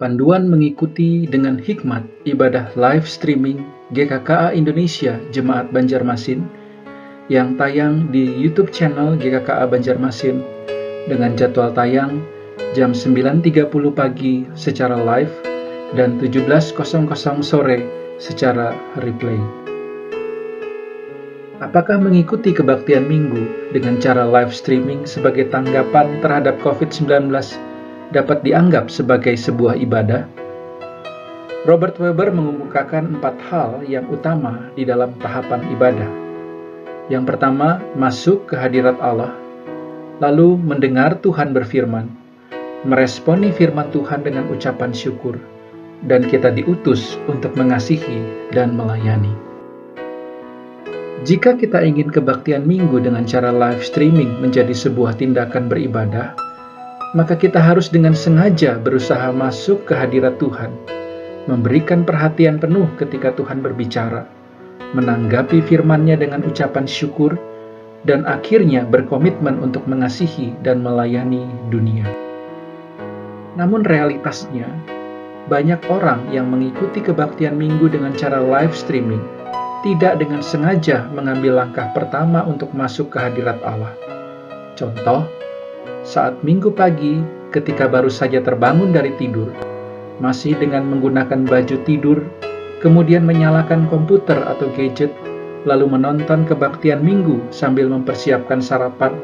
Panduan mengikuti dengan hikmat ibadah live streaming GKKA Indonesia Jemaat Banjarmasin yang tayang di YouTube channel GKKA Banjarmasin dengan jadwal tayang jam 9.30 pagi secara live dan 17.00 sore secara replay. Apakah mengikuti kebaktian minggu dengan cara live streaming sebagai tanggapan terhadap COVID-19 dapat dianggap sebagai sebuah ibadah? Robert Weber mengemukakan 4 hal yang utama di dalam tahapan ibadah. Yang pertama, masuk ke hadirat Allah, lalu mendengar Tuhan berfirman, meresponi firman Tuhan dengan ucapan syukur, dan kita diutus untuk mengasihi dan melayani. Jika kita ingin kebaktian minggu dengan cara live streaming menjadi sebuah tindakan beribadah, maka kita harus dengan sengaja berusaha masuk ke hadirat Tuhan, memberikan perhatian penuh ketika Tuhan berbicara, menanggapi firman-Nya dengan ucapan syukur, dan akhirnya berkomitmen untuk mengasihi dan melayani dunia. Namun realitasnya, banyak orang yang mengikuti kebaktian minggu dengan cara live streaming tidak dengan sengaja mengambil langkah pertama untuk masuk ke hadirat Allah. Contoh, saat minggu pagi ketika baru saja terbangun dari tidur, masih dengan menggunakan baju tidur, kemudian menyalakan komputer atau gadget, lalu menonton kebaktian minggu sambil mempersiapkan sarapan,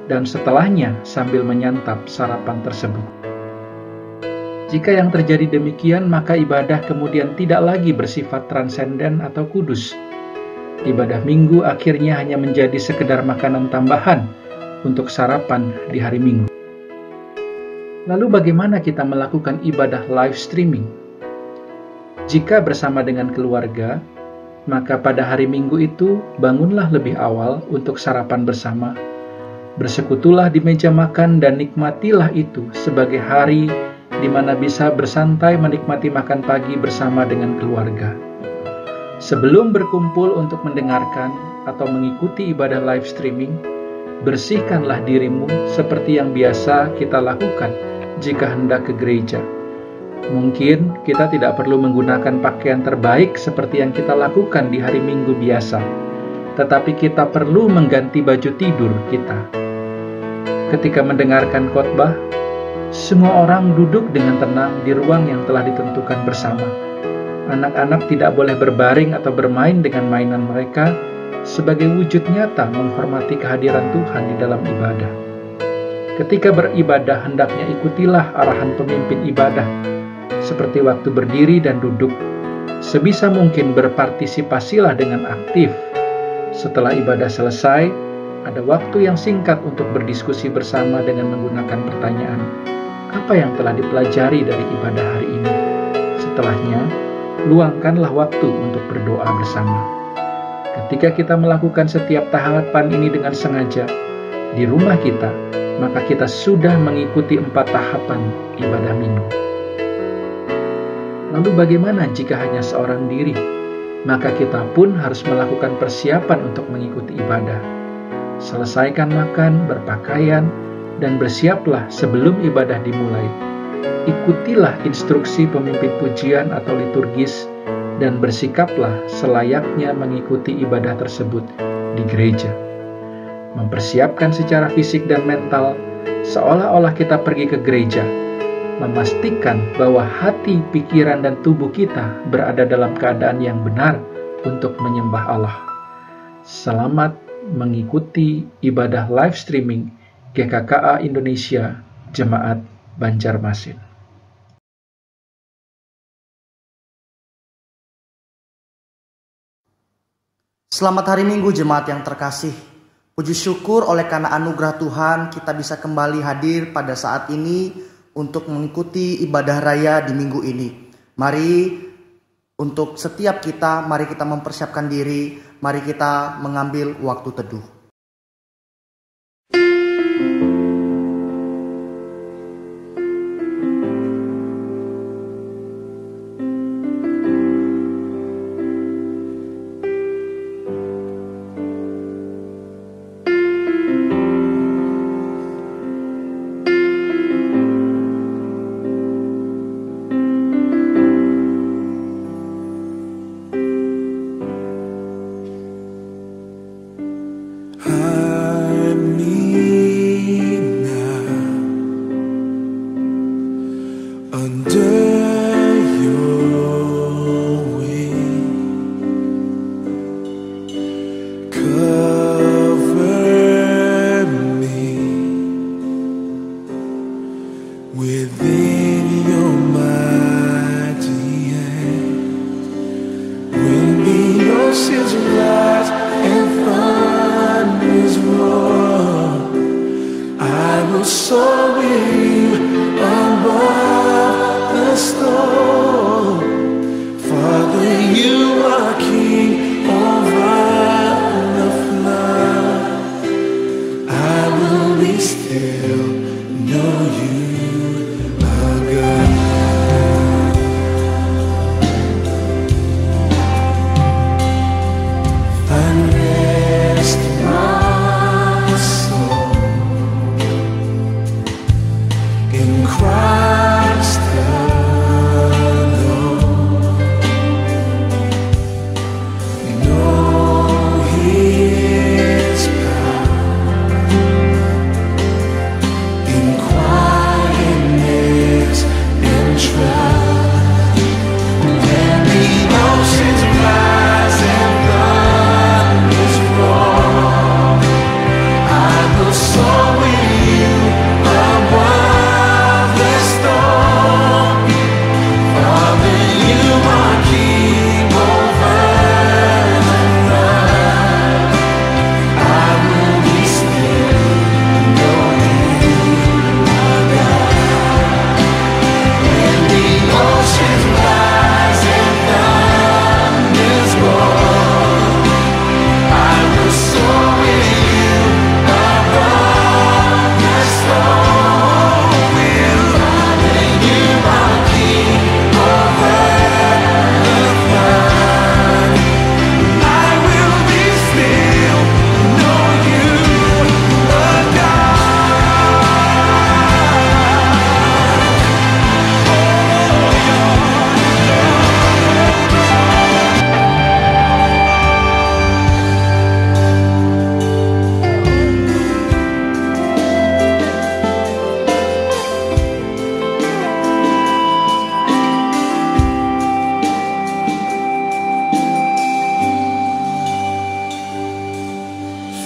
dan setelahnya sambil menyantap sarapan tersebut. Jika yang terjadi demikian, maka ibadah kemudian tidak lagi bersifat transenden atau kudus. Ibadah minggu akhirnya hanya menjadi sekedar makanan tambahan untuk sarapan di hari Minggu. Lalu bagaimana kita melakukan ibadah live streaming? Jika bersama dengan keluarga, maka pada hari Minggu itu bangunlah lebih awal untuk sarapan bersama. Bersekutulah di meja makan dan nikmatilah itu sebagai hari di mana bisa bersantai menikmati makan pagi bersama dengan keluarga. Sebelum berkumpul untuk mendengarkan atau mengikuti ibadah live streaming, bersihkanlah dirimu seperti yang biasa kita lakukan jika hendak ke gereja. Mungkin kita tidak perlu menggunakan pakaian terbaik seperti yang kita lakukan di hari Minggu biasa, tetapi kita perlu mengganti baju tidur kita. Ketika mendengarkan khotbah, semua orang duduk dengan tenang di ruang yang telah ditentukan bersama. Anak-anak tidak boleh berbaring atau bermain dengan mainan mereka sebagai wujud nyata menghormati kehadiran Tuhan di dalam ibadah. Ketika beribadah, hendaknya ikutilah arahan pemimpin ibadah, seperti waktu berdiri dan duduk. Sebisa mungkin berpartisipasilah dengan aktif. Setelah ibadah selesai, ada waktu yang singkat untuk berdiskusi bersama dengan menggunakan pertanyaan, apa yang telah dipelajari dari ibadah hari ini? Setelahnya, luangkanlah waktu untuk berdoa bersama. Ketika kita melakukan setiap tahapan ini dengan sengaja di rumah kita, maka kita sudah mengikuti 4 tahapan ibadah minggu. Lalu bagaimana jika hanya seorang diri? Maka kita pun harus melakukan persiapan untuk mengikuti ibadah. Selesaikan makan, berpakaian, dan bersiaplah sebelum ibadah dimulai. Ikutilah instruksi pemimpin pujian atau liturgis dan bersikaplah selayaknya mengikuti ibadah tersebut di gereja. Mempersiapkan secara fisik dan mental seolah-olah kita pergi ke gereja. Memastikan bahwa hati, pikiran, dan tubuh kita berada dalam keadaan yang benar untuk menyembah Allah. Selamat mengikuti ibadah live streaming GKKA Indonesia Jemaat Banjarmasin. Selamat hari Minggu jemaat yang terkasih. Puji syukur oleh karena anugerah Tuhan kita bisa kembali hadir pada saat ini untuk mengikuti ibadah raya di minggu ini. Mari untuk setiap kita, mari kita mempersiapkan diri, mari kita mengambil waktu teduh.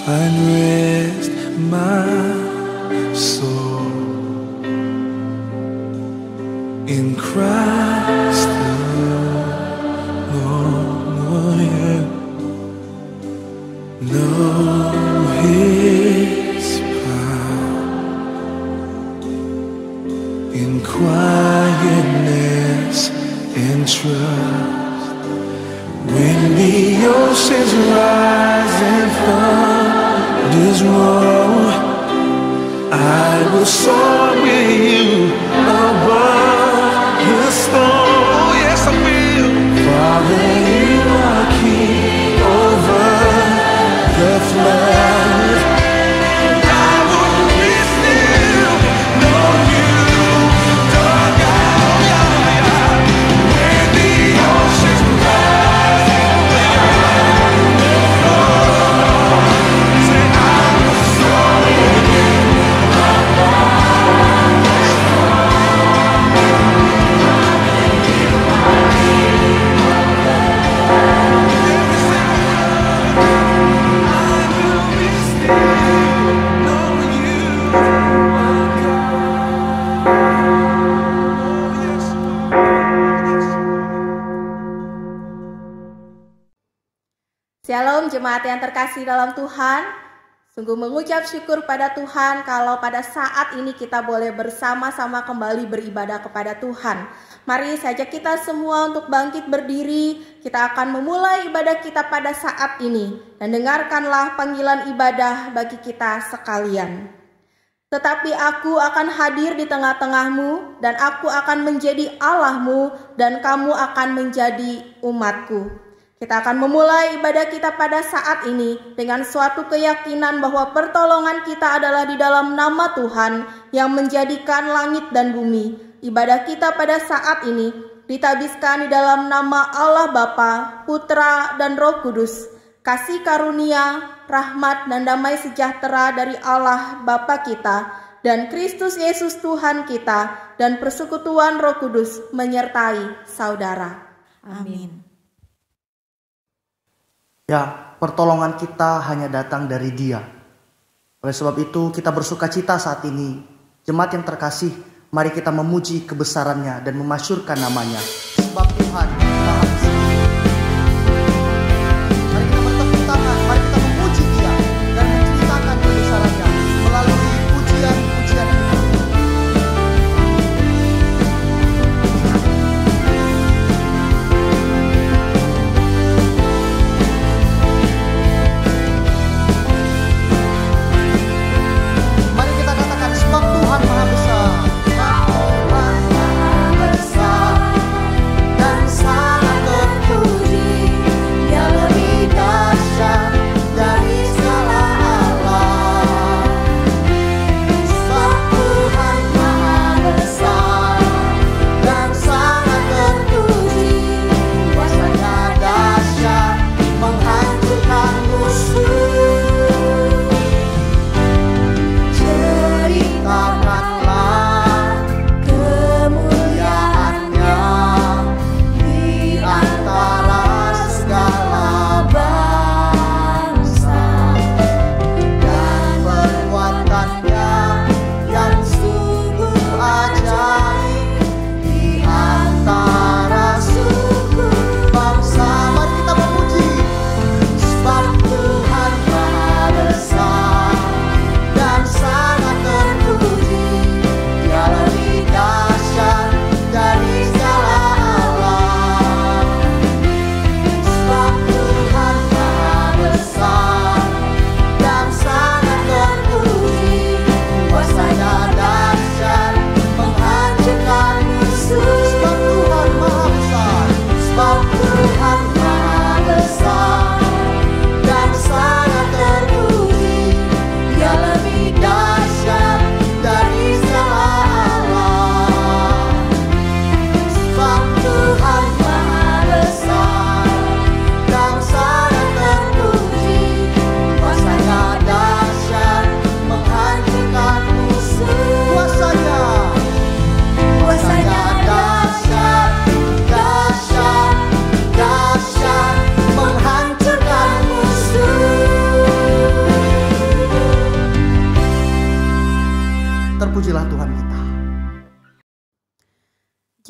find rest, my soul, in Christ alone. Yeah. Know His power in quietness and trust. When the oceans rise and thunders roll, I will soar with you above the storm. Oh, yes, I will. Father, you are king over the flood. I will be still, know you, dug out, when the oceans rise and thunders, say I will soar with you. Shalom jemaat yang terkasih dalam Tuhan. Sungguh mengucap syukur pada Tuhan kalau pada saat ini kita boleh bersama-sama kembali beribadah kepada Tuhan. Mari saja kita semua untuk bangkit berdiri. Kita akan memulai ibadah kita pada saat ini. Dan dengarkanlah panggilan ibadah bagi kita sekalian. Tetapi aku akan hadir di tengah-tengahmu, dan aku akan menjadi Allahmu, dan kamu akan menjadi umatku. Kita akan memulai ibadah kita pada saat ini dengan suatu keyakinan bahwa pertolongan kita adalah di dalam nama Tuhan yang menjadikan langit dan bumi. Ibadah kita pada saat ini ditabiskan di dalam nama Allah Bapa, Putra, dan Roh Kudus. Kasih karunia, rahmat, dan damai sejahtera dari Allah Bapa kita dan Kristus Yesus Tuhan kita dan persekutuan Roh Kudus menyertai saudara. Amin. Ya, pertolongan kita hanya datang dari Dia. Oleh sebab itu kita bersuka cita saat ini. Jemaat yang terkasih, mari kita memuji kebesarannya dan memasyurkan namanya. Sebab Tuhan Maha Besar. Mari kita bertepuk tangan, mari kita memuji Dia dan menceritakan kebesarannya melalui pujian-pujian kita. Tuhan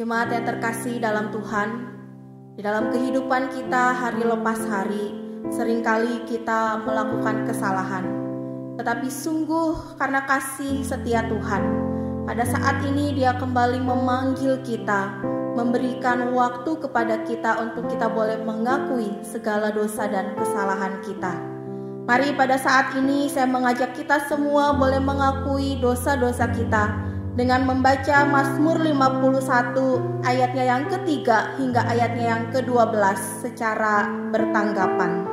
Jemaat yang terkasih dalam Tuhan, di dalam kehidupan kita hari lepas hari, seringkali kita melakukan kesalahan. Tetapi sungguh karena kasih setia Tuhan, pada saat ini Dia kembali memanggil kita, memberikan waktu kepada kita untuk kita boleh mengakui segala dosa dan kesalahan kita. Mari pada saat ini saya mengajak kita semua boleh mengakui dosa-dosa kita dengan membaca Mazmur 51 ayatnya yang ketiga hingga ayatnya yang ke-12 secara bertanggapan.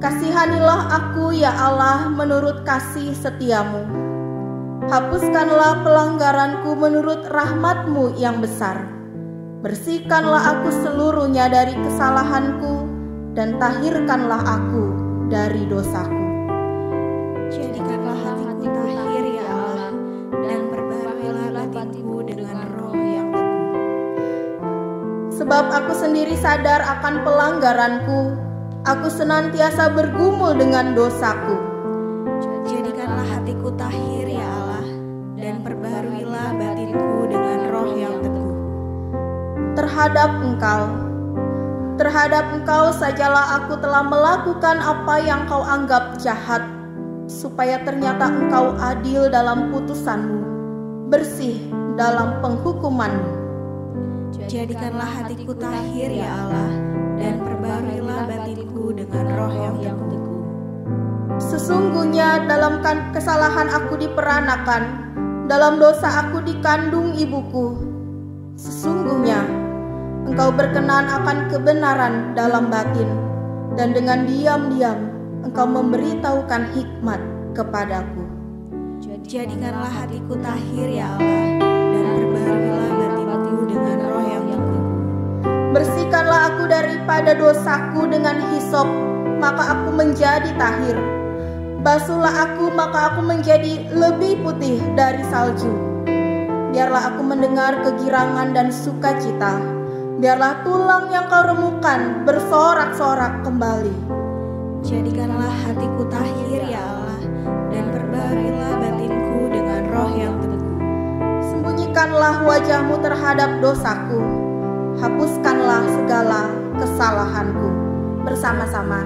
Kasihanilah aku ya Allah menurut kasih setiamu. Hapuskanlah pelanggaranku menurut rahmat-Mu yang besar. Bersihkanlah aku seluruhnya dari kesalahanku dan tahirkanlah aku dari dosaku. Jadikanlah hatiku tahir ya Allah, dan perbaharilah batinku dengan roh yang teguh. Sebab aku sendiri sadar akan pelanggaranku, aku senantiasa bergumul dengan dosaku. Jadikanlah hatiku tahir ya Allah, dan perbaharuilah batinku dengan roh yang teguh. Terhadap engkau sajalah aku telah melakukan apa yang kau anggap jahat, supaya ternyata engkau adil dalam putusanmu, bersih dalam penghukumanmu. Jadikanlah hatiku tahir ya Allah, dan perbaharuilah batinku dengan roh yang teguh. Sesungguhnya dalam kesalahan aku diperanakan, dalam dosa aku dikandung ibuku. Sesungguhnya Engkau berkenan akan kebenaran dalam batin, dan dengan diam-diam Engkau memberitahukan hikmat kepadaku. Jadikanlah hatiku tahir ya Allah, dan perbaharuilah batinku dengan roh yang teguh. Bersihkanlah aku daripada dosaku dengan hisop, maka aku menjadi tahir. Basuhlah aku, maka aku menjadi lebih putih dari salju. Biarlah aku mendengar kegirangan dan sukacita. Biarlah tulang yang kau remukan bersorak-sorak kembali. Jadikanlah hatiku tahir ya Allah, dan perbaharuilah batinku dengan roh yang teguh. Sembunyikanlah wajah-Mu terhadap dosaku. Hapuskanlah segala kesalahanku. Bersama-sama.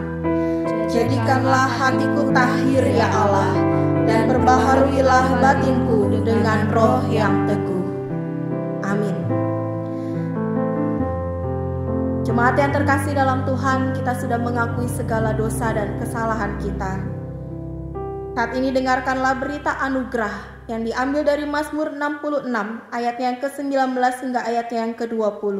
Jadikanlah hatiku tahir ya Allah, dan perbaharuilah batinku dengan roh yang teguh. Amin. Jemaat yang terkasih dalam Tuhan, kita sudah mengakui segala dosa dan kesalahan kita. Saat ini dengarkanlah berita anugerah yang diambil dari Mazmur 66 ayatnya yang ke-19 hingga ayatnya yang ke-20.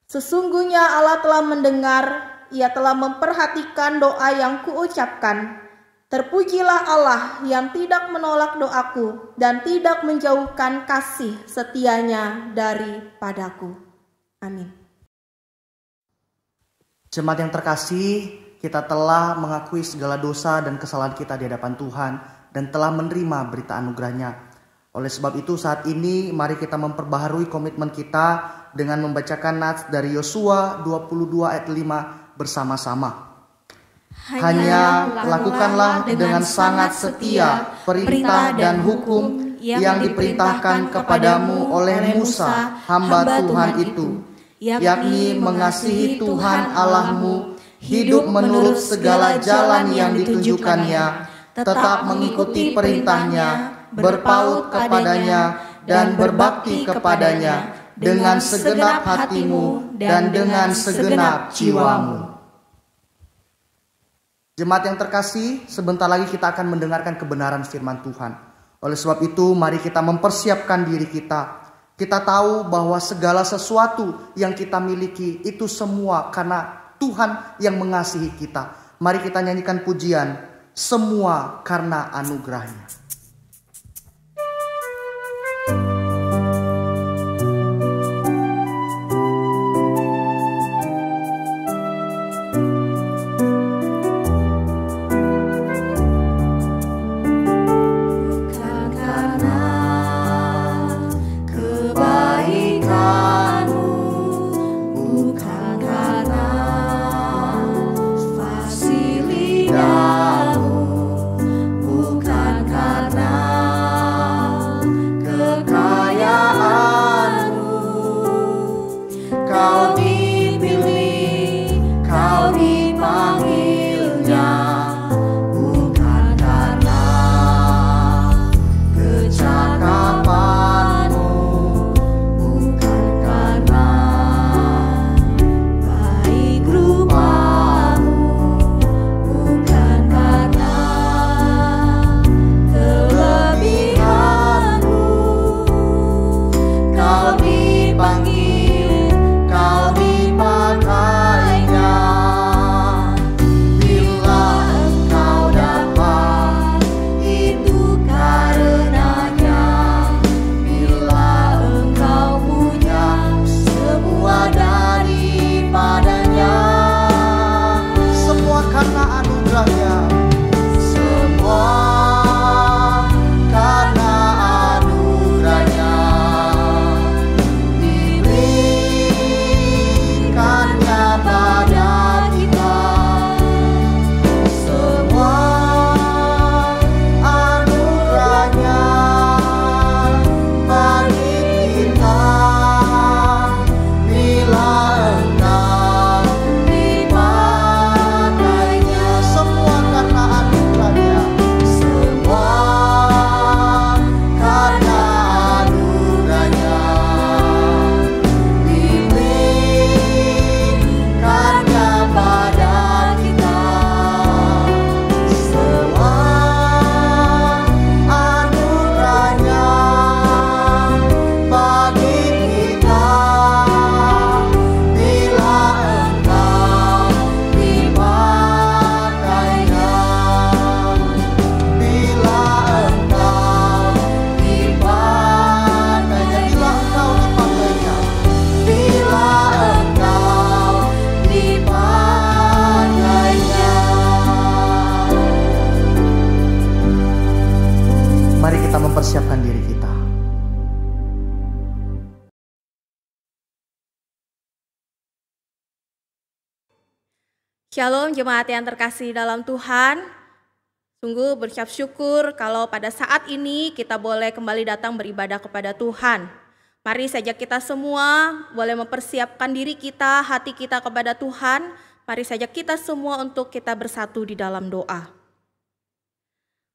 Sesungguhnya Allah telah mendengar, Ia telah memperhatikan doa yang kuucapkan. Terpujilah Allah yang tidak menolak doaku dan tidak menjauhkan kasih setianya daripadaku. Amin. Jemaat yang terkasih, kita telah mengakui segala dosa dan kesalahan kita di hadapan Tuhan dan telah menerima berita anugerahnya. Oleh sebab itu saat ini mari kita memperbaharui komitmen kita dengan membacakan nats dari Yosua 22 ayat 5 bersama-sama. Hanya lakukanlah dengan sangat setia perintah dan hukum yang diperintahkan kepadamu oleh Musa, hamba Tuhan itu, yakni mengasihi Tuhan Allahmu, hidup menurut segala jalan yang ditunjukkannya, tetap mengikuti perintahnya, berpaut kepadanya, dan berbakti kepadanya dengan segenap hatimu dan dengan segenap jiwamu. Jemaat yang terkasih, sebentar lagi kita akan mendengarkan kebenaran firman Tuhan. Oleh sebab itu, mari kita mempersiapkan diri kita. Kita tahu bahwa segala sesuatu yang kita miliki itu semua karena Tuhan yang mengasihi kita. Mari kita nyanyikan pujian, semua karena anugerahnya. Bukan Shalom jemaat yang terkasih dalam Tuhan. Sungguh berucap syukur kalau pada saat ini kita boleh kembali datang beribadah kepada Tuhan. Mari saja kita semua boleh mempersiapkan diri kita, hati kita kepada Tuhan. Mari saja kita semua untuk kita bersatu di dalam doa.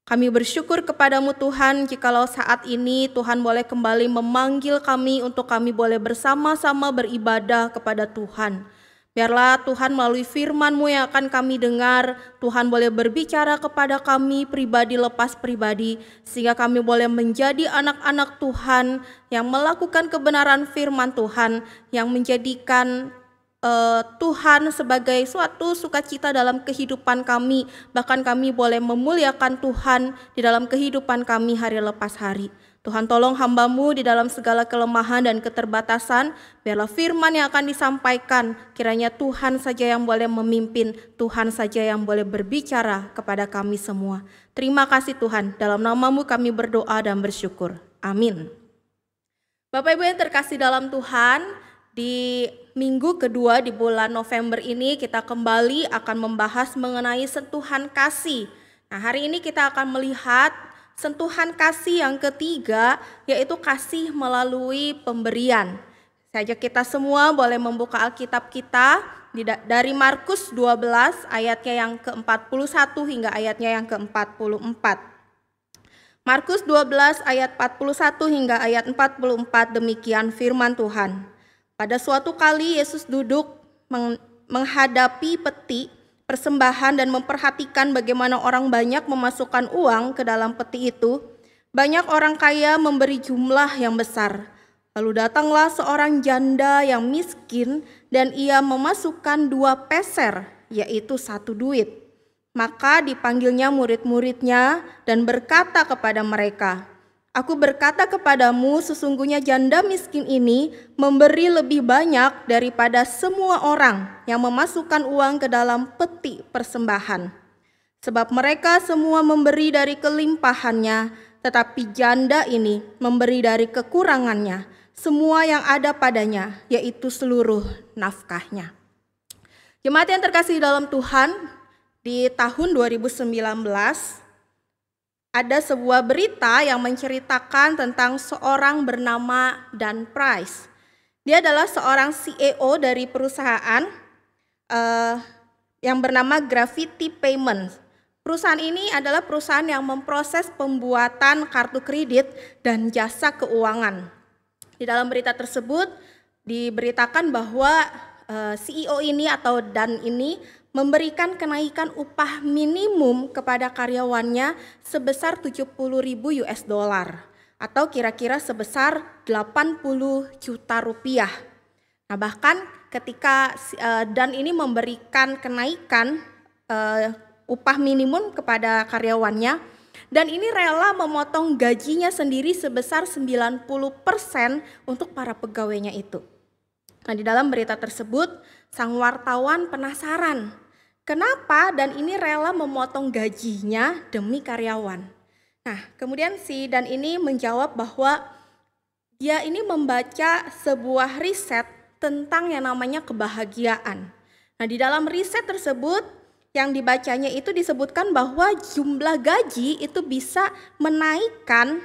Kami bersyukur kepadamu Tuhan, jikalau saat ini Tuhan boleh kembali memanggil kami untuk kami boleh bersama-sama beribadah kepada Tuhan. Biarlah Tuhan melalui firman-Mu yang akan kami dengar, Tuhan boleh berbicara kepada kami pribadi lepas pribadi, sehingga kami boleh menjadi anak-anak Tuhan yang melakukan kebenaran firman Tuhan, yang menjadikan Tuhan sebagai suatu sukacita dalam kehidupan kami, bahkan kami boleh memuliakan Tuhan di dalam kehidupan kami hari lepas hari. Tuhan tolong hamba-Mu di dalam segala kelemahan dan keterbatasan, biarlah firman yang akan disampaikan, kiranya Tuhan saja yang boleh memimpin, Tuhan saja yang boleh berbicara kepada kami semua. Terima kasih Tuhan, dalam nama-Mu kami berdoa dan bersyukur. Amin. Bapak Ibu yang terkasih dalam Tuhan, di minggu kedua di bulan November ini kita kembali akan membahas mengenai sentuhan kasih. Nah, hari ini kita akan melihat sentuhan kasih yang ketiga, yaitu kasih melalui pemberian. Saja kita semua boleh membuka Alkitab kita dari Markus 12 ayatnya yang ke-41 hingga ayatnya yang ke-44. Markus 12 ayat 41 hingga ayat 44, demikian firman Tuhan. Pada suatu kali Yesus duduk menghadapi peti persembahan dan memperhatikan bagaimana orang banyak memasukkan uang ke dalam peti itu. Banyak orang kaya memberi jumlah yang besar. Lalu datanglah seorang janda yang miskin dan ia memasukkan 2 peser, yaitu 1 duit. Maka dipanggilnya murid-muridnya dan berkata kepada mereka, "Aku berkata kepadamu, sesungguhnya janda miskin ini memberi lebih banyak daripada semua orang yang memasukkan uang ke dalam peti persembahan. Sebab mereka semua memberi dari kelimpahannya, tetapi janda ini memberi dari kekurangannya, semua yang ada padanya, yaitu seluruh nafkahnya." Jemaat yang terkasih dalam Tuhan, di tahun 2019, ada sebuah berita yang menceritakan tentang seorang bernama Dan Price. Dia adalah seorang CEO dari perusahaan yang bernama Gravity Payments. Perusahaan ini adalah perusahaan yang memproses pembuatan kartu kredit dan jasa keuangan. Di dalam berita tersebut diberitakan bahwa CEO ini atau Dan ini memberikan kenaikan upah minimum kepada karyawannya sebesar 70.000 US dollar atau kira-kira sebesar 80 juta rupiah. Nah, bahkan ketika Dan ini memberikan kenaikan upah minimum kepada karyawannya, Dan ini rela memotong gajinya sendiri sebesar 90% untuk para pegawainya itu. Nah, di dalam berita tersebut sang wartawan penasaran, kenapa Dan ini rela memotong gajinya demi karyawan. Nah, kemudian si Dan ini menjawab bahwa dia ini membaca sebuah riset tentang yang namanya kebahagiaan. Nah, di dalam riset tersebut yang dibacanya itu disebutkan bahwa jumlah gaji itu bisa menaikkan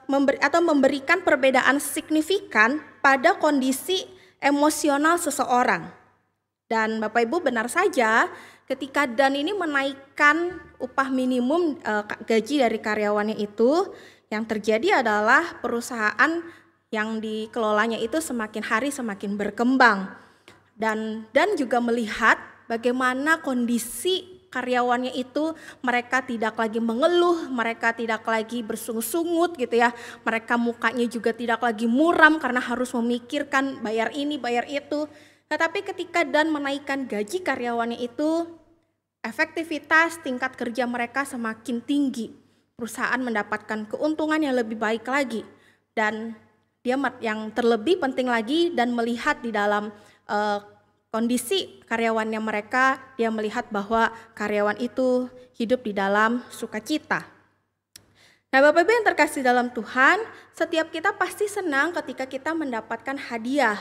memberikan perbedaan signifikan pada kondisi emosional seseorang. Dan Bapak Ibu benar saja, ketika Dan ini menaikkan upah minimum gaji dari karyawannya itu, yang terjadi adalah perusahaan yang dikelolanya itu semakin hari semakin berkembang. Dan juga melihat bagaimana kondisi karyawannya itu, mereka tidak lagi mengeluh, mereka tidak lagi bersungut-sungut gitu ya. Mereka mukanya juga tidak lagi muram karena harus memikirkan bayar ini, bayar itu. Tetapi ketika Dan menaikkan gaji karyawannya itu, efektivitas tingkat kerja mereka semakin tinggi. Perusahaan mendapatkan keuntungan yang lebih baik lagi. Dan dia yang terlebih penting lagi, Dan melihat di dalam kondisi karyawannya mereka, dia melihat bahwa karyawan itu hidup di dalam sukacita. Nah, Bapak Ibu yang terkasih dalam Tuhan, setiap kita pasti senang ketika kita mendapatkan hadiah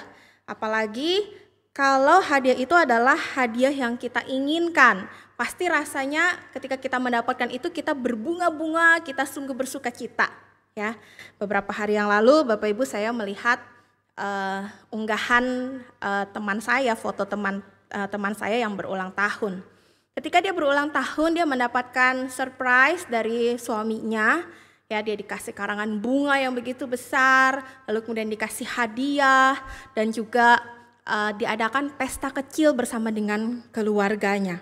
Apalagi kalau hadiah itu adalah hadiah yang kita inginkan. Pasti rasanya ketika kita mendapatkan itu kita berbunga-bunga, kita sungguh bersuka cita. Ya, beberapa hari yang lalu Bapak Ibu saya melihat unggahan teman saya, foto teman saya yang berulang tahun. Ketika dia berulang tahun, dia mendapatkan surprise dari suaminya. Ya, dia dikasih karangan bunga yang begitu besar, lalu kemudian dikasih hadiah dan juga diadakan pesta kecil bersama dengan keluarganya.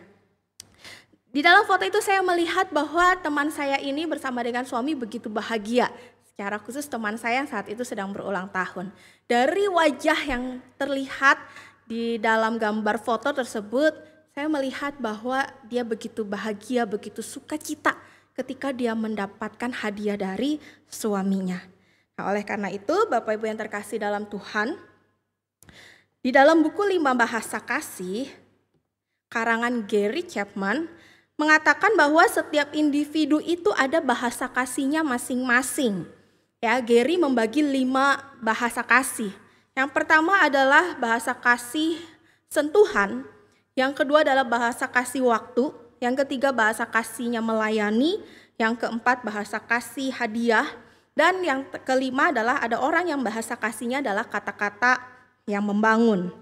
Di dalam foto itu saya melihat bahwa teman saya ini bersama dengan suami begitu bahagia. Secara khusus teman saya yang saat itu sedang berulang tahun. Dari wajah yang terlihat di dalam gambar foto tersebut, saya melihat bahwa dia begitu bahagia, begitu sukacita ketika dia mendapatkan hadiah dari suaminya. Nah, oleh karena itu, Bapak Ibu yang terkasih dalam Tuhan, di dalam buku 5 Bahasa Kasih, karangan Gary Chapman mengatakan bahwa setiap individu itu ada bahasa kasihnya masing-masing. Ya, Gary membagi 5 bahasa kasih. Yang pertama adalah bahasa kasih sentuhan, yang kedua adalah bahasa kasih waktu, yang ketiga bahasa kasihnya melayani, yang keempat bahasa kasih hadiah, dan yang kelima adalah ada orang yang bahasa kasihnya adalah kata-kata yang membangun.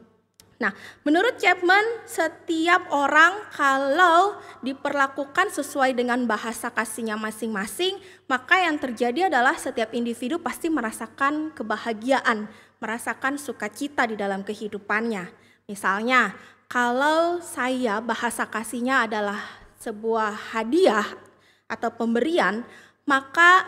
Nah, menurut Chapman, setiap orang kalau diperlakukan sesuai dengan bahasa kasihnya masing-masing, maka yang terjadi adalah setiap individu pasti merasakan kebahagiaan, merasakan sukacita di dalam kehidupannya. Misalnya, kalau saya bahasa kasihnya adalah sebuah hadiah atau pemberian, maka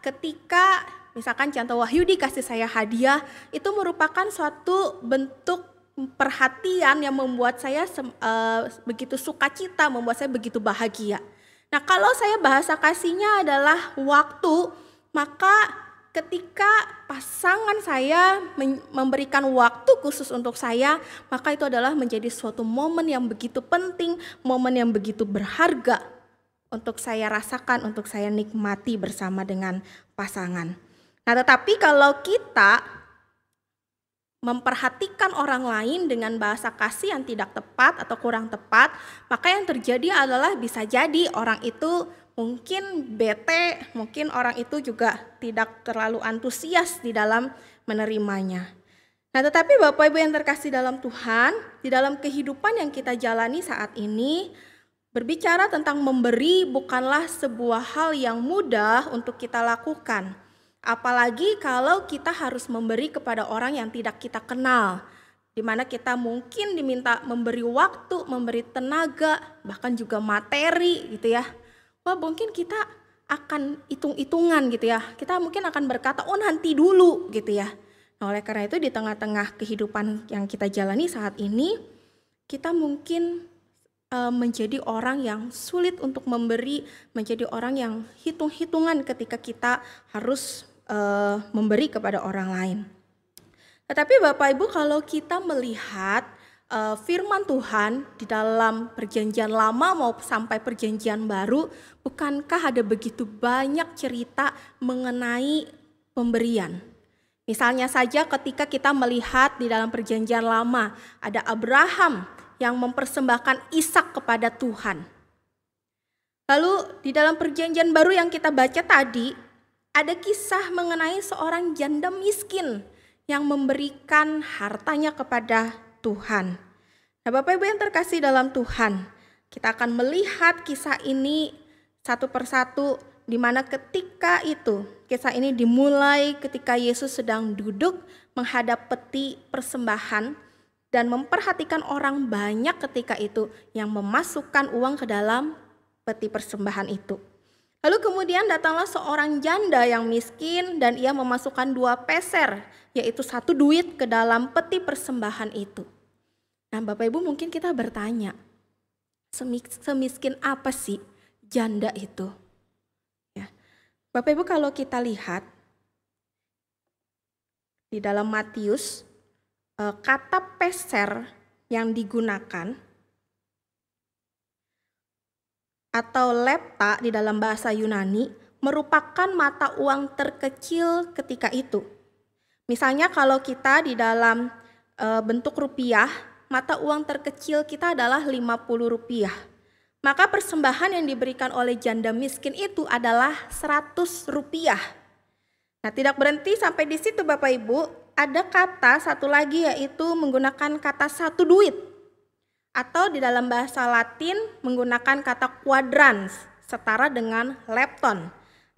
ketika misalkan contoh Wahyudi kasih saya hadiah, itu merupakan suatu bentuk perhatian yang membuat saya begitu sukacita, membuat saya begitu bahagia. Nah, kalau saya bahasa kasihnya adalah waktu, maka ketika pasangan saya memberikan waktu khusus untuk saya, maka itu adalah menjadi suatu momen yang begitu penting, momen yang begitu berharga untuk saya rasakan, untuk saya nikmati bersama dengan pasangan. Nah, tetapi kalau kita memperhatikan orang lain dengan bahasa kasih yang tidak tepat atau kurang tepat, maka yang terjadi adalah bisa jadi orang itu mungkin bete, mungkin orang itu juga tidak terlalu antusias di dalam menerimanya. Nah, tetapi Bapak Ibu yang terkasih dalam Tuhan, di dalam kehidupan yang kita jalani saat ini, berbicara tentang memberi bukanlah sebuah hal yang mudah untuk kita lakukan. Apalagi kalau kita harus memberi kepada orang yang tidak kita kenal, di mana kita mungkin diminta memberi waktu, memberi tenaga, bahkan juga materi gitu ya. Wah, mungkin kita akan hitung-hitungan gitu ya. Kita mungkin akan berkata, oh nanti dulu gitu ya. Nah, oleh karena itu di tengah-tengah kehidupan yang kita jalani saat ini, kita mungkin menjadi orang yang sulit untuk memberi, menjadi orang yang hitung-hitungan ketika kita harus memberi kepada orang lain. Tetapi Bapak Ibu, kalau kita melihat firman Tuhan di dalam perjanjian lama mau sampai perjanjian baru, bukankah ada begitu banyak cerita mengenai pemberian? Misalnya saja ketika kita melihat di dalam perjanjian lama, ada Abraham yang mempersembahkan Ishak kepada Tuhan. Lalu di dalam perjanjian baru yang kita baca tadi, ada kisah mengenai seorang janda miskin yang memberikan hartanya kepada Tuhan. Nah, Bapak Ibu yang terkasih dalam Tuhan, kita akan melihat kisah ini satu persatu, di mana ketika itu, kisah ini dimulai ketika Yesus sedang duduk menghadap peti persembahan dan memperhatikan orang banyak ketika itu yang memasukkan uang ke dalam peti persembahan itu. Lalu kemudian datanglah seorang janda yang miskin dan ia memasukkan 2 peser, yaitu 1 duit ke dalam peti persembahan itu. Nah, Bapak Ibu mungkin kita bertanya, semiskin apa sih janda itu? Ya. Bapak Ibu kalau kita lihat di dalam Matius, kata peser yang digunakan atau lepta di dalam bahasa Yunani merupakan mata uang terkecil ketika itu. Misalnya kalau kita di dalam bentuk rupiah, mata uang terkecil kita adalah 50 rupiah. Maka persembahan yang diberikan oleh janda miskin itu adalah 100 rupiah. Nah, tidak berhenti sampai di situ Bapak Ibu, ada kata satu lagi yaitu menggunakan kata satu duit. Atau di dalam bahasa Latin menggunakan kata quadrans, setara dengan lepton.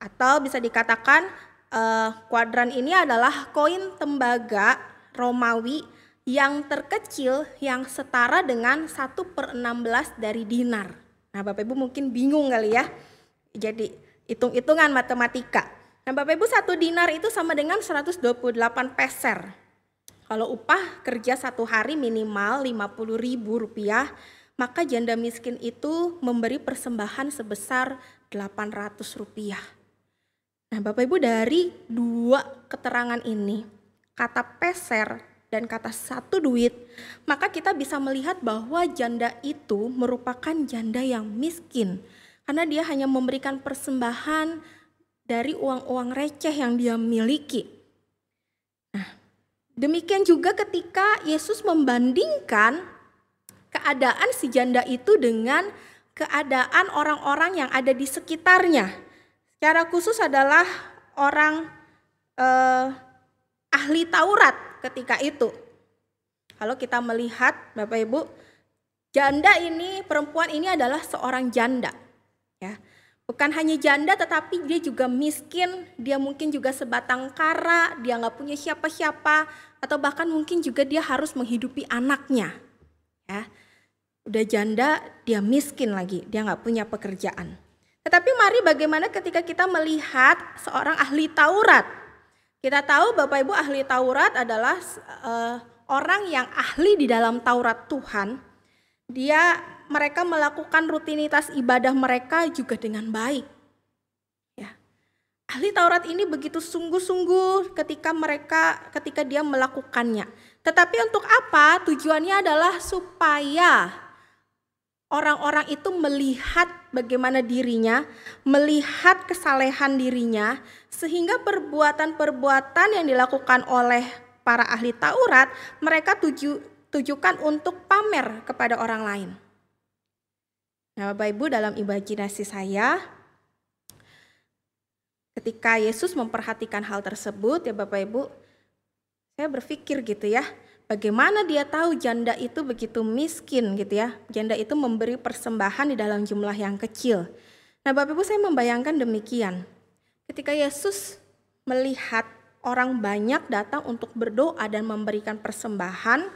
Atau bisa dikatakan kuadran ini adalah koin tembaga Romawi yang terkecil yang setara dengan 1/16 dari dinar. Nah, Bapak Ibu mungkin bingung kali ya. Jadi hitung-hitungan matematika. Nah, Bapak Ibu 1 dinar itu sama dengan 128 peser. Kalau upah kerja 1 hari minimal 50.000 rupiah, maka janda miskin itu memberi persembahan sebesar 800 rupiah. Nah, Bapak Ibu, dari 2 keterangan ini, kata peser dan kata satu duit, maka kita bisa melihat bahwa janda itu merupakan janda yang miskin. Karena dia hanya memberikan persembahan dari uang-uang receh yang dia miliki. Nah, demikian juga ketika Yesus membandingkan keadaan si janda itu dengan keadaan orang-orang yang ada di sekitarnya. Secara khusus adalah orang ahli Taurat ketika itu. Kalau kita melihat Bapak Ibu, janda ini, perempuan ini adalah seorang janda. Ya. Bukan hanya janda tetapi dia juga miskin, dia mungkin juga sebatang kara, dia nggak punya siapa-siapa, atau bahkan mungkin juga dia harus menghidupi anaknya. Ya. Udah janda, dia miskin lagi, dia nggak punya pekerjaan. Tetapi mari bagaimana ketika kita melihat seorang ahli Taurat. Kita tahu Bapak Ibu, ahli Taurat adalah orang yang ahli di dalam Taurat Tuhan. Mereka melakukan rutinitas ibadah mereka juga dengan baik. Ya. Ahli Taurat ini begitu sungguh-sungguh ketika dia melakukannya. Tetapi untuk apa? Tujuannya adalah supaya orang-orang itu melihat bagaimana dirinya, melihat kesalehan dirinya, sehingga perbuatan-perbuatan yang dilakukan oleh para ahli Taurat, mereka tujukan untuk pamer kepada orang lain. Nah, Bapak Ibu, dalam imajinasi saya, ketika Yesus memperhatikan hal tersebut, ya Bapak Ibu, saya berpikir gitu ya, bagaimana dia tahu janda itu begitu miskin gitu ya. Janda itu memberi persembahan di dalam jumlah yang kecil. Nah, Bapak Ibu, saya membayangkan demikian. Ketika Yesus melihat orang banyak datang untuk berdoa dan memberikan persembahan,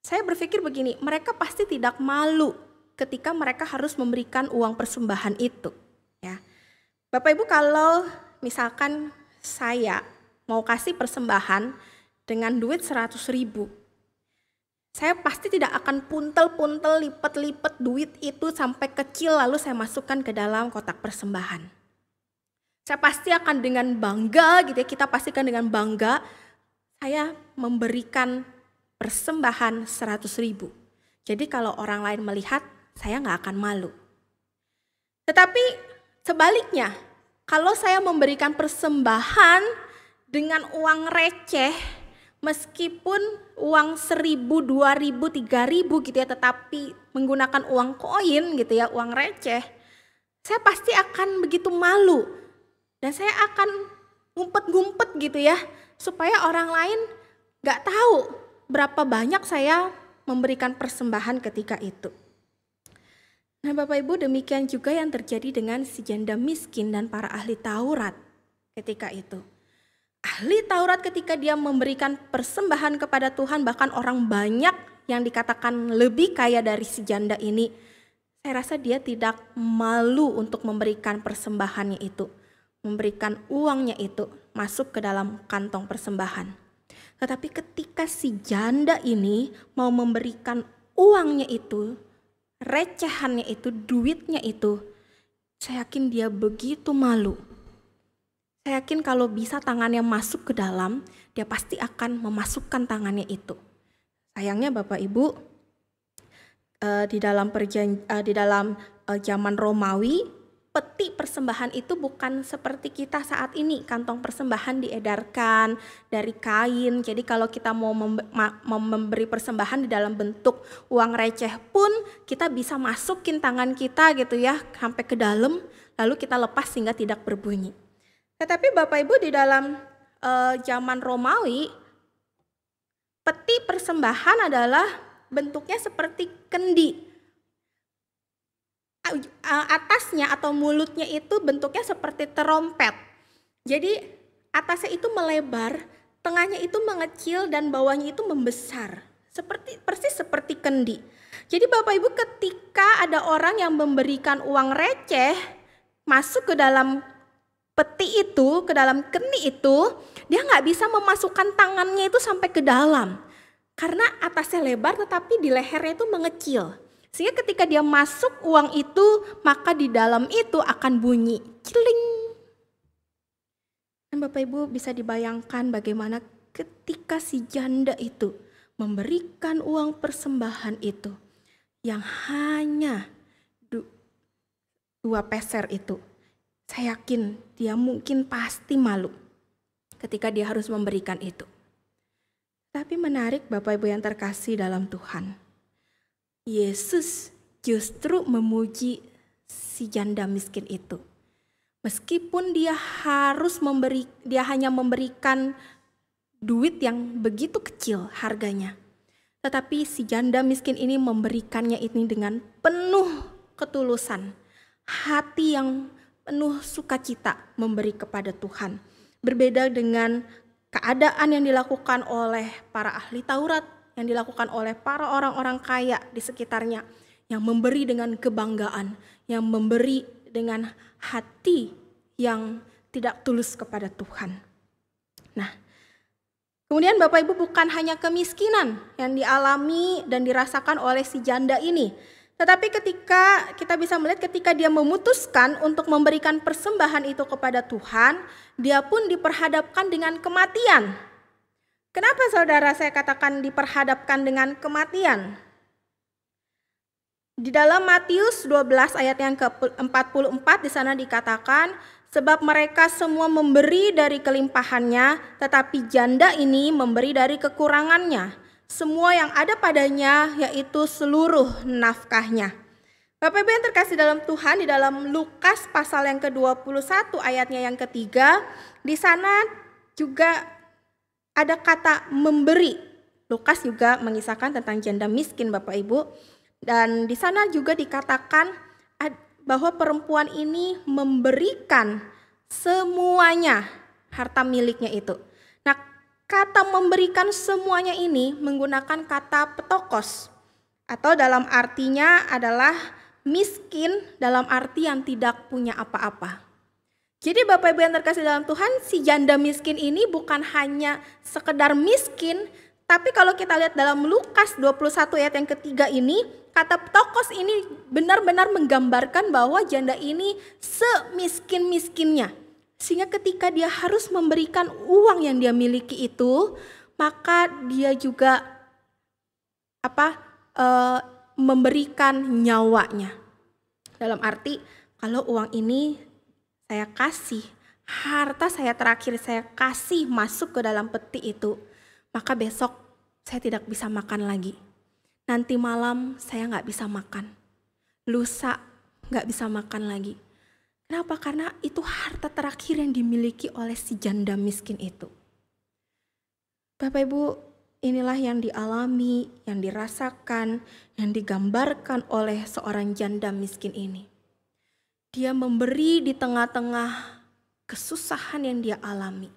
saya berpikir begini, mereka pasti tidak malu ketika mereka harus memberikan uang persembahan itu. Ya. Bapak Ibu, kalau misalkan saya mau kasih persembahan dengan duit 100.000, saya pasti tidak akan puntel-puntel, lipet-lipet duit itu sampai kecil lalu saya masukkan ke dalam kotak persembahan. Saya pasti akan dengan bangga gitu ya, kita pastikan dengan bangga saya memberikan persembahan 100.000. Jadi kalau orang lain melihat, saya nggak akan malu. Tetapi sebaliknya, kalau saya memberikan persembahan dengan uang receh, meskipun uang 1.000, 2.000, 3.000 gitu ya, tetapi menggunakan uang koin gitu ya, uang receh, saya pasti akan begitu malu. Dan saya akan ngumpet-ngumpet gitu ya, supaya orang lain gak tahu berapa banyak saya memberikan persembahan ketika itu. Nah, Bapak Ibu, demikian juga yang terjadi dengan si janda miskin dan para ahli Taurat ketika itu. Ahli Taurat ketika dia memberikan persembahan kepada Tuhan, bahkan orang banyak yang dikatakan lebih kaya dari si janda ini, saya rasa dia tidak malu untuk memberikan persembahannya itu, memberikan uangnya itu masuk ke dalam kantong persembahan. Tetapi ketika si janda ini mau memberikan uangnya itu, recehannya itu, duitnya itu, saya yakin dia begitu malu. Saya yakin kalau bisa tangannya masuk ke dalam, dia pasti akan memasukkan tangannya itu. Sayangnya Bapak Ibu, di dalam zaman Romawi, peti persembahan itu bukan seperti kita saat ini, kantong persembahan diedarkan dari kain. Jadi kalau kita mau memberi persembahan di dalam bentuk uang receh pun kita bisa masukin tangan kita gitu ya sampai ke dalam, lalu kita lepas sehingga tidak berbunyi. Tetapi Bapak Ibu, di dalam zaman Romawi, peti persembahan adalah bentuknya seperti kendi. Atasnya atau mulutnya itu bentuknya seperti terompet. Jadi atasnya itu melebar, tengahnya itu mengecil dan bawahnya itu membesar. Persis seperti kendi. Jadi Bapak Ibu, ketika ada orang yang memberikan uang receh masuk ke dalam peti itu, ke dalam kendi itu, dia nggak bisa memasukkan tangannya itu sampai ke dalam. Karena atasnya lebar tetapi di lehernya itu mengecil. Sehingga ketika dia masuk uang itu, maka di dalam itu akan bunyi celing. Dan Bapak Ibu bisa dibayangkan bagaimana ketika si janda itu memberikan uang persembahan itu yang hanya 2 peser itu. Saya yakin dia mungkin pasti malu ketika dia harus memberikan itu. Tapi menarik Bapak Ibu yang terkasih dalam Tuhan. Yesus justru memuji si janda miskin itu. Meskipun dia hanya memberikan duit yang begitu kecil harganya. Tetapi si janda miskin ini memberikannya ini dengan penuh ketulusan. Hati yang penuh sukacita memberi kepada Tuhan. Berbeda dengan keadaan yang dilakukan oleh para ahli Taurat, yang dilakukan oleh para orang-orang kaya di sekitarnya, yang memberi dengan kebanggaan, yang memberi dengan hati yang tidak tulus kepada Tuhan. Nah, kemudian Bapak Ibu, bukan hanya kemiskinan yang dialami dan dirasakan oleh si janda ini, tetapi ketika kita bisa melihat ketika dia memutuskan untuk memberikan persembahan itu kepada Tuhan, dia pun diperhadapkan dengan kematian. Kenapa saudara saya katakan diperhadapkan dengan kematian? Di dalam Matius 12 ayat yang ke-44 di sana dikatakan, sebab mereka semua memberi dari kelimpahannya, tetapi janda ini memberi dari kekurangannya. Semua yang ada padanya yaitu seluruh nafkahnya. Bapak Ibu yang terkasih dalam Tuhan, di dalam Lukas pasal yang ke-21 ayatnya yang ketiga, di sana juga ada kata memberi. Lukas juga mengisahkan tentang janda miskin Bapak Ibu. Dan di sana juga dikatakan bahwa perempuan ini memberikan semuanya harta miliknya itu. Nah, kata memberikan semuanya ini menggunakan kata petokos. Atau dalam artinya adalah miskin dalam arti yang tidak punya apa-apa. Jadi Bapak Ibu yang terkasih dalam Tuhan, si janda miskin ini bukan hanya sekedar miskin, tapi kalau kita lihat dalam Lukas 21 ayat yang ketiga ini, kata petokos ini benar-benar menggambarkan bahwa janda ini semiskin-miskinnya. Sehingga ketika dia harus memberikan uang yang dia miliki itu, maka dia juga memberikan nyawanya. Dalam arti kalau uang ini saya kasih, harta saya terakhir saya kasih masuk ke dalam peti itu, maka besok saya tidak bisa makan lagi. Nanti malam saya nggak bisa makan. Lusa nggak bisa makan lagi. Kenapa? Karena itu harta terakhir yang dimiliki oleh si janda miskin itu. Bapak Ibu, inilah yang dialami, yang dirasakan, yang digambarkan oleh seorang janda miskin ini. Dia memberi di tengah-tengah kesusahan yang dia alami.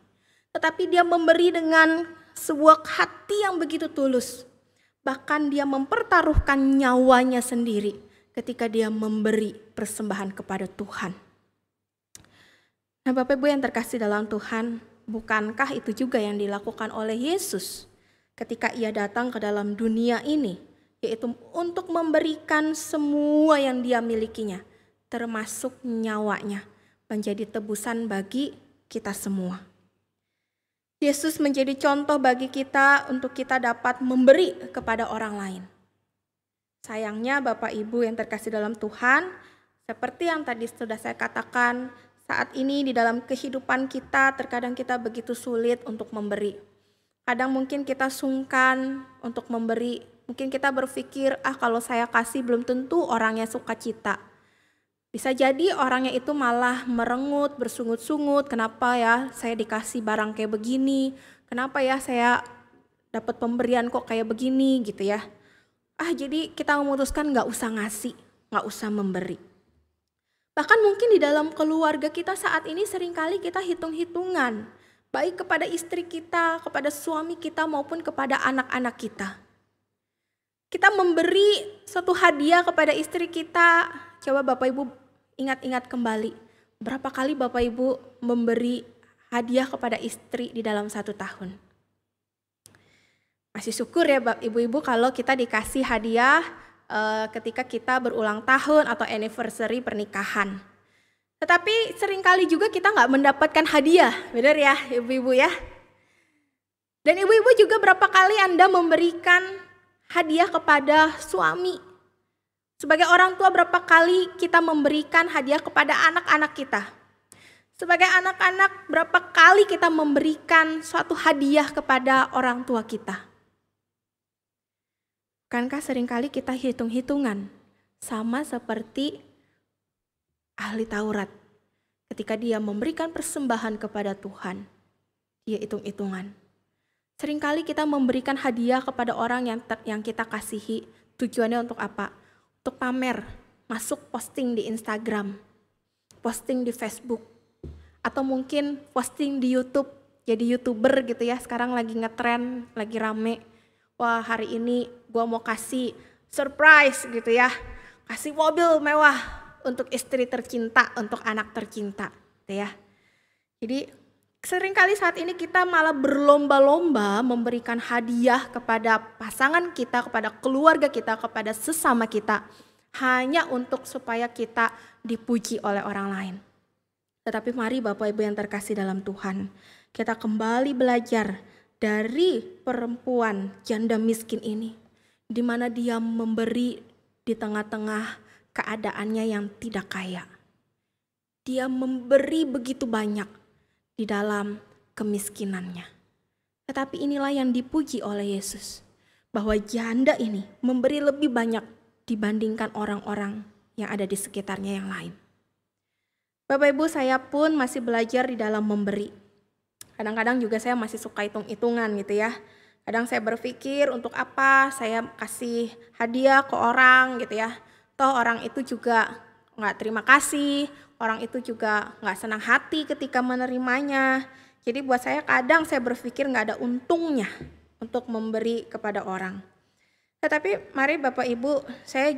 Tetapi dia memberi dengan sebuah hati yang begitu tulus. Bahkan dia mempertaruhkan nyawanya sendiri ketika dia memberi persembahan kepada Tuhan. Nah Bapak Ibu yang terkasih dalam Tuhan, bukankah itu juga yang dilakukan oleh Yesus ketika ia datang ke dalam dunia ini? Yaitu untuk memberikan semua yang dia milikinya, termasuk nyawanya, menjadi tebusan bagi kita semua. Yesus menjadi contoh bagi kita untuk kita dapat memberi kepada orang lain. Sayangnya Bapak Ibu yang terkasih dalam Tuhan, Seperti yang tadi sudah saya katakan, saat ini di dalam kehidupan kita terkadang kita begitu sulit untuk memberi. Kadang mungkin kita sungkan untuk memberi. Mungkin kita berpikir, kalau saya kasih belum tentu orangnya sukacita. Bisa jadi orangnya itu malah merengut, bersungut-sungut, kenapa ya saya dikasih barang kayak begini, kenapa ya saya dapat pemberian kok kayak begini gitu ya. Jadi kita memutuskan gak usah ngasih, gak usah memberi. Bahkan mungkin di dalam keluarga kita saat ini seringkali kita hitung-hitungan, baik kepada istri kita, kepada suami kita maupun kepada anak-anak kita. Kita memberi suatu hadiah kepada istri kita, coba Bapak Ibu ingat-ingat kembali, berapa kali Bapak Ibu memberi hadiah kepada istri di dalam 1 tahun. Masih syukur ya Ibu-Ibu kalau kita dikasih hadiah ketika kita berulang tahun atau anniversary pernikahan. Tetapi seringkali juga kita nggak mendapatkan hadiah, benar ya Ibu-Ibu ya? Dan Ibu-Ibu juga berapa kali Anda memberikan hadiah kepada suami? Sebagai orang tua berapa kali kita memberikan hadiah kepada anak-anak kita? Sebagai anak-anak berapa kali kita memberikan suatu hadiah kepada orang tua kita? Bukankah seringkali kita hitung-hitungan sama seperti ahli Taurat. Ketika dia memberikan persembahan kepada Tuhan, dia hitung-hitungan. Seringkali kita memberikan hadiah kepada orang yang kita kasihi, tujuannya untuk apa? Untuk pamer, masuk posting di Instagram, posting di Facebook, atau mungkin posting di YouTube, jadi YouTuber gitu ya, sekarang lagi ngetren, lagi rame. Wah, hari ini gue mau kasih surprise gitu ya, kasih mobil mewah untuk istri tercinta, untuk anak tercinta gitu ya. Jadi seringkali saat ini kita malah berlomba-lomba memberikan hadiah kepada pasangan kita, kepada keluarga kita, kepada sesama kita, hanya untuk supaya kita dipuji oleh orang lain. Tetapi mari Bapak Ibu yang terkasih dalam Tuhan, kita kembali belajar dari perempuan janda miskin ini, di mana dia memberi di tengah-tengah keadaannya yang tidak kaya. Dia memberi begitu banyak di dalam kemiskinannya. Tetapi inilah yang dipuji oleh Yesus, bahwa janda ini memberi lebih banyak dibandingkan orang-orang yang ada di sekitarnya yang lain. Bapak Ibu, saya pun masih belajar di dalam memberi. Kadang-kadang juga saya masih suka hitung-hitungan gitu ya. Kadang saya berpikir untuk apa saya kasih hadiah ke orang gitu ya. Toh orang itu juga gak terima kasih, orang itu juga gak senang hati ketika menerimanya. Jadi buat saya kadang saya berpikir gak ada untungnya untuk memberi kepada orang. Tetapi mari Bapak Ibu, saya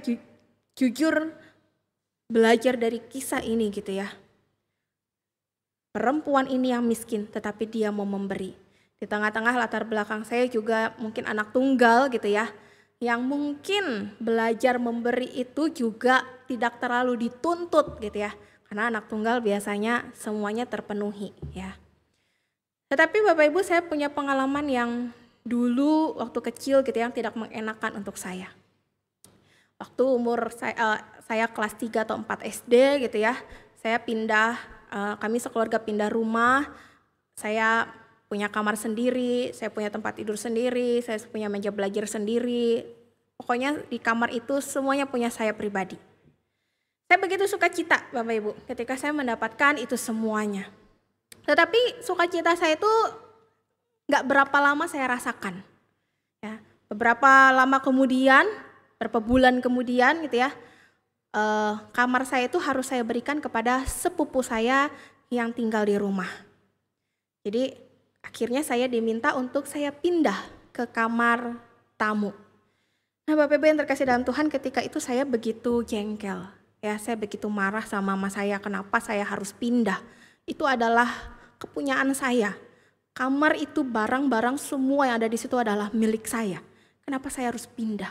jujur belajar dari kisah ini gitu ya. Perempuan ini yang miskin tetapi dia mau memberi. Di tengah-tengah latar belakang saya juga mungkin anak tunggal gitu ya. Yang mungkin belajar memberi itu juga tidak terlalu dituntut gitu ya. Karena anak tunggal biasanya semuanya terpenuhi ya. Tetapi Bapak Ibu, saya punya pengalaman yang dulu waktu kecil gitu yang tidak mengenakan untuk saya. Waktu umur saya kelas 3 atau 4 SD gitu ya. Saya pindah, kami sekeluarga pindah rumah, saya punya kamar sendiri, saya punya tempat tidur sendiri, saya punya meja belajar sendiri. Pokoknya di kamar itu semuanya punya saya pribadi. Saya begitu sukacita Bapak Ibu ketika saya mendapatkan itu semuanya. Tetapi sukacita saya itu gak berapa lama saya rasakan. Ya, beberapa lama kemudian, beberapa bulan kemudian gitu ya, kamar saya itu harus saya berikan kepada sepupu saya yang tinggal di rumah. Jadi akhirnya saya diminta untuk saya pindah ke kamar tamu. Nah Bapak Ibu yang terkasih dalam Tuhan, ketika itu saya begitu jengkel. Ya, saya begitu marah sama mama saya, kenapa saya harus pindah. Itu adalah kepunyaan saya. Kamar itu barang-barang semua yang ada di situ adalah milik saya. Kenapa saya harus pindah?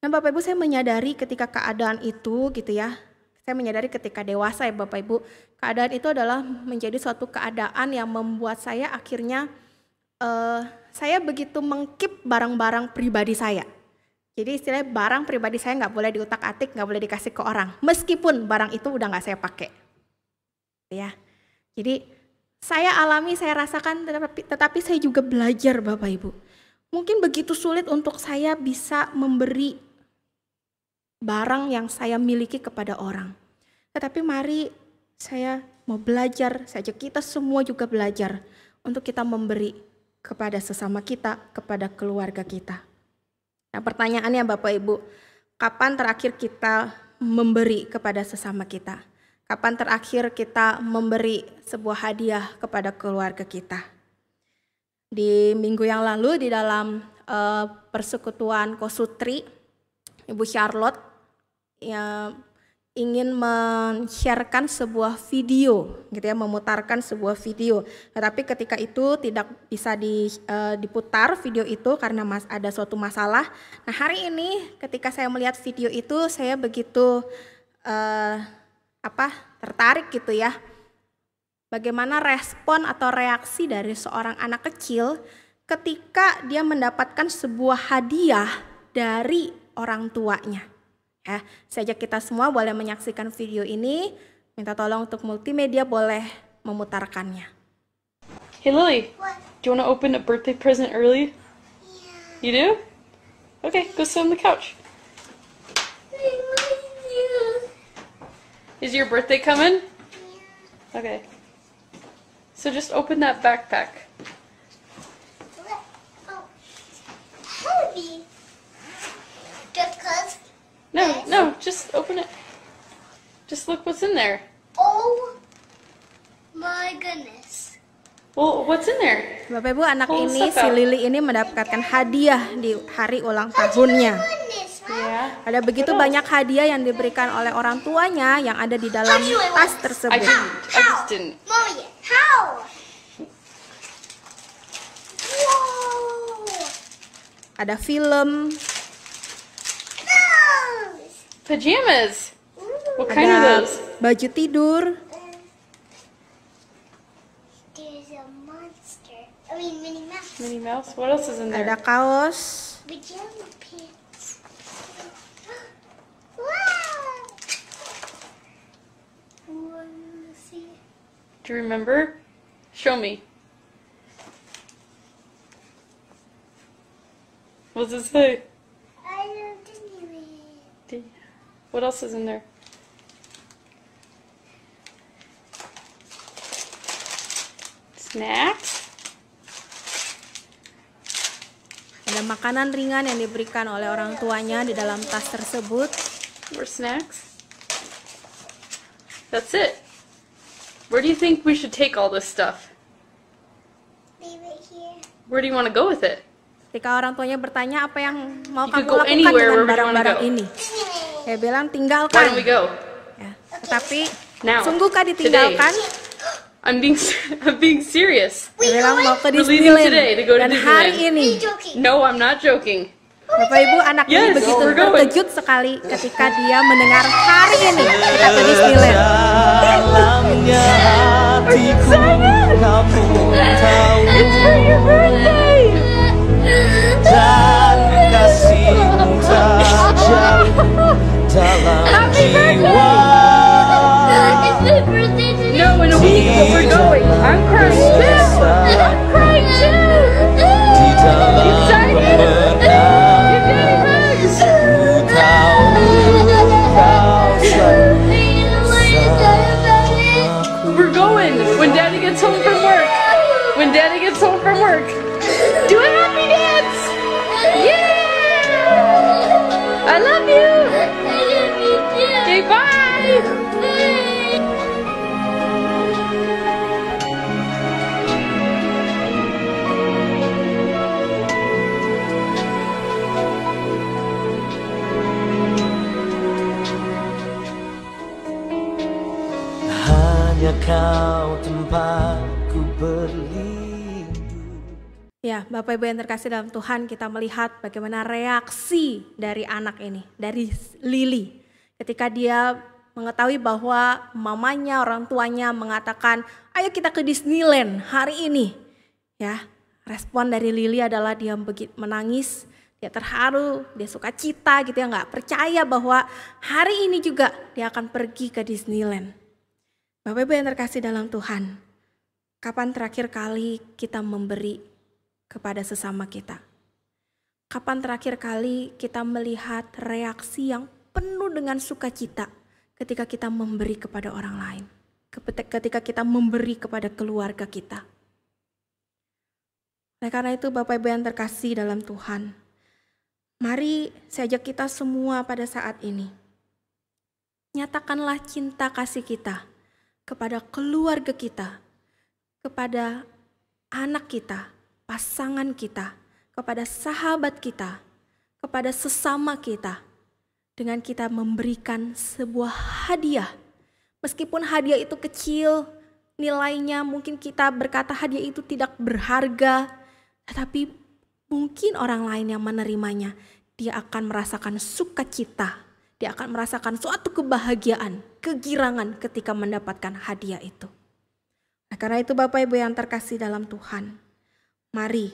Nah Bapak Ibu, saya menyadari ketika keadaan itu gitu ya, saya menyadari ketika dewasa ya Bapak Ibu, keadaan itu adalah menjadi suatu keadaan yang membuat saya akhirnya saya begitu mengkeep barang-barang pribadi saya. Jadi istilahnya barang pribadi saya nggak boleh diutak-atik, nggak boleh dikasih ke orang. Meskipun barang itu udah nggak saya pakai. Ya, jadi saya alami, saya rasakan, tetapi saya juga belajar Bapak Ibu. Mungkin begitu sulit untuk saya bisa memberi barang yang saya miliki kepada orang. Tetapi mari saya mau belajar, saya ajak kita semua juga belajar untuk kita memberi kepada sesama kita, kepada keluarga kita. Nah, pertanyaannya Bapak Ibu, kapan terakhir kita memberi kepada sesama kita? Kapan terakhir kita memberi sebuah hadiah kepada keluarga kita? Di minggu yang lalu di dalam persekutuan Kosutri, Ibu Charlotte ingin men-sharekan sebuah video, gitu ya, memutarkan sebuah video. Tetapi ketika itu tidak bisa diputar video itu karena ada suatu masalah. Nah, hari ini ketika saya melihat video itu, saya begitu tertarik gitu ya. Bagaimana respon atau reaksi dari seorang anak kecil ketika dia mendapatkan sebuah hadiah dari orang tuanya. Ya, saya ajak kita semua boleh menyaksikan video ini. Minta tolong untuk multimedia boleh memutarkannya. Hey Lily, what? Do you want to open a birthday present early? Yeah. You do? Okay, go sit on the couch. Is your birthday coming? Yeah. Okay. So just open that backpack. Oh, heavy. Because. No, just open it. Just look what's in there. Oh my goodness. Well, what's in there? Bapak Ibu, anak ini, si Lily ini mendapatkan hadiah di hari ulang tahunnya. Yeah. Ada begitu banyak hadiah yang diberikan oleh orang tuanya yang ada di dalam tas tersebut. I just didn't. Mommy, how? Whoa. Ada film. Pajamas. What kind are Ada those? baju tidur. There's a monster. I mean, Minnie Mouse. Minnie Mouse. What else is in there? Ada kaos. Pajama pants. Wow. Wanna see? Do you remember? Show me. What does it say? I love Disneyland. What else is in there? Snacks? Ada makanan ringan yang diberikan oleh orang tuanya di dalam tas tersebut. More snacks? That's it. Where do you think we should take all this stuff? Leave it here. Where do you want to go with it? Ketika orang tuanya bertanya apa yang mau You could kamu go lakukan anywhere, dengan wherever you wanna barang-barang go. ini. Saya bilang Why tinggalkan. don't we go? Ya, tetapi Now. sungguhkah ditinggalkan? I'm being serious. Saya bilang mau ke We're leaving Disneyland. today to go to Dan hari Disneyland. ini, Joking. No, I'm not joking. Bapak Ibu, anak ini Yes, begitu we're going. terkejut sekali ketika dia mendengar hari ini kita ke Disneyland. Dalamnya hatiku kau pun tahu. It's for your birthday. Dan kasihmu tak jauh dalam jiwa. It's my birthday today. No, in a week, but we're going. I'm crying too. I'm crying too. Di dalam Excited? benak Give Daddy hugs. ku tahu kau selalu We're going when Daddy gets home from work. When Daddy gets home from work. Do a happy dance. Yeah! I love you. Okay, bye. hanya kau tempatku berlindung. Ya, Bapak Ibu yang terkasih dalam Tuhan, kita melihat bagaimana reaksi dari anak ini, dari Lily. Ketika dia mengetahui bahwa mamanya, orang tuanya mengatakan, ayo kita ke Disneyland hari ini. Ya, respon dari Lily adalah dia menangis, dia terharu, dia sukacita gitu ya, nggak percaya bahwa hari ini juga dia akan pergi ke Disneyland. Bapak Ibu yang terkasih dalam Tuhan, kapan terakhir kali kita memberi kepada sesama kita? Kapan terakhir kali kita melihat reaksi yang penuh dengan sukacita ketika kita memberi kepada orang lain? Ketika kita memberi kepada keluarga kita. Oleh karena itu Bapak Ibu yang terkasih dalam Tuhan, mari saya ajak kita semua pada saat ini. Nyatakanlah cinta kasih kita kepada keluarga kita, kepada anak kita, pasangan kita, kepada sahabat kita, kepada sesama kita, dengan kita memberikan sebuah hadiah. Meskipun hadiah itu kecil, nilainya mungkin kita berkata hadiah itu tidak berharga, tetapi mungkin orang lain yang menerimanya, dia akan merasakan sukacita, dia akan merasakan suatu kebahagiaan, kegirangan ketika mendapatkan hadiah itu. Nah, karena itu Bapak Ibu yang terkasih dalam Tuhan, mari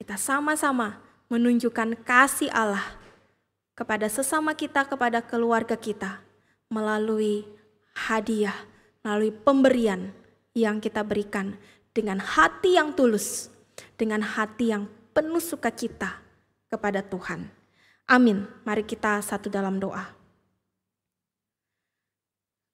kita sama-sama menunjukkan kasih Allah kepada sesama kita, kepada keluarga kita, melalui hadiah, melalui pemberian yang kita berikan dengan hati yang tulus, dengan hati yang penuh sukacita kepada Tuhan. Amin. Mari kita satu dalam doa.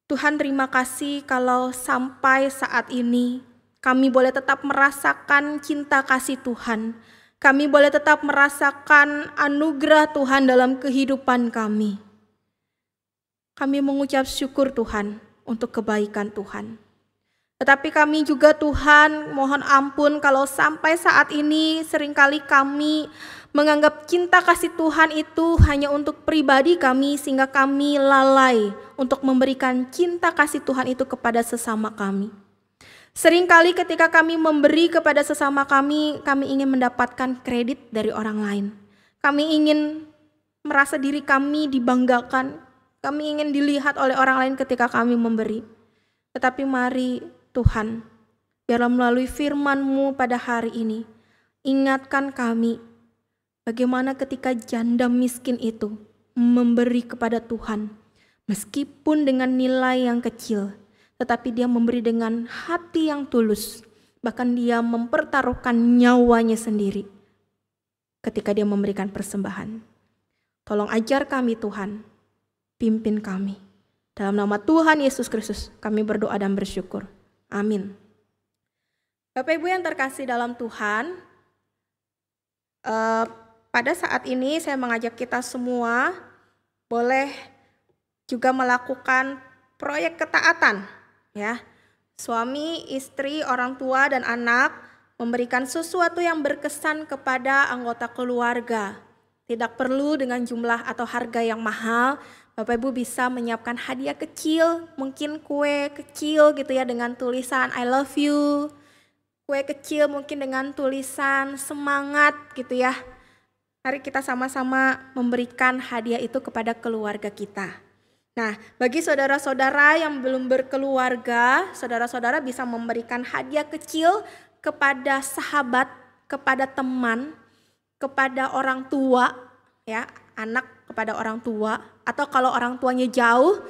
Tuhan, terima kasih kalau sampai saat ini kami boleh tetap merasakan cinta kasih Tuhan. Kami boleh tetap merasakan anugerah Tuhan dalam kehidupan kami. Kami mengucap syukur Tuhan untuk kebaikan Tuhan. Tetapi kami juga Tuhan mohon ampun kalau sampai saat ini seringkali kami menganggap cinta kasih Tuhan itu hanya untuk pribadi kami, sehingga kami lalai untuk memberikan cinta kasih Tuhan itu kepada sesama kami. Seringkali ketika kami memberi kepada sesama kami ingin mendapatkan kredit dari orang lain. Kami ingin merasa diri kami dibanggakan, kami ingin dilihat oleh orang lain ketika kami memberi. Tetapi mari Tuhan, biarlah melalui firman-Mu pada hari ini, ingatkan kami bagaimana ketika janda miskin itu memberi kepada Tuhan, meskipun dengan nilai yang kecil, tetapi dia memberi dengan hati yang tulus, bahkan dia mempertaruhkan nyawanya sendiri ketika dia memberikan persembahan. Tolong ajar kami Tuhan, pimpin kami. Dalam nama Tuhan Yesus Kristus kami berdoa dan bersyukur. Amin. Bapak Ibu yang terkasih dalam Tuhan, pada saat ini saya mengajak kita semua boleh juga melakukan proyek ketaatan, ya. Suami, istri, orang tua dan anak memberikan sesuatu yang berkesan kepada anggota keluarga. Tidak perlu dengan jumlah atau harga yang mahal. Bapak Ibu bisa menyiapkan hadiah kecil, mungkin kue kecil gitu ya dengan tulisan I love you. Kue kecil mungkin dengan tulisan semangat gitu ya. Mari kita sama-sama memberikan hadiah itu kepada keluarga kita. Nah, bagi saudara-saudara yang belum berkeluarga, saudara-saudara bisa memberikan hadiah kecil kepada sahabat, kepada teman, kepada orang tua, ya, anak kepada orang tua, atau kalau orang tuanya jauh,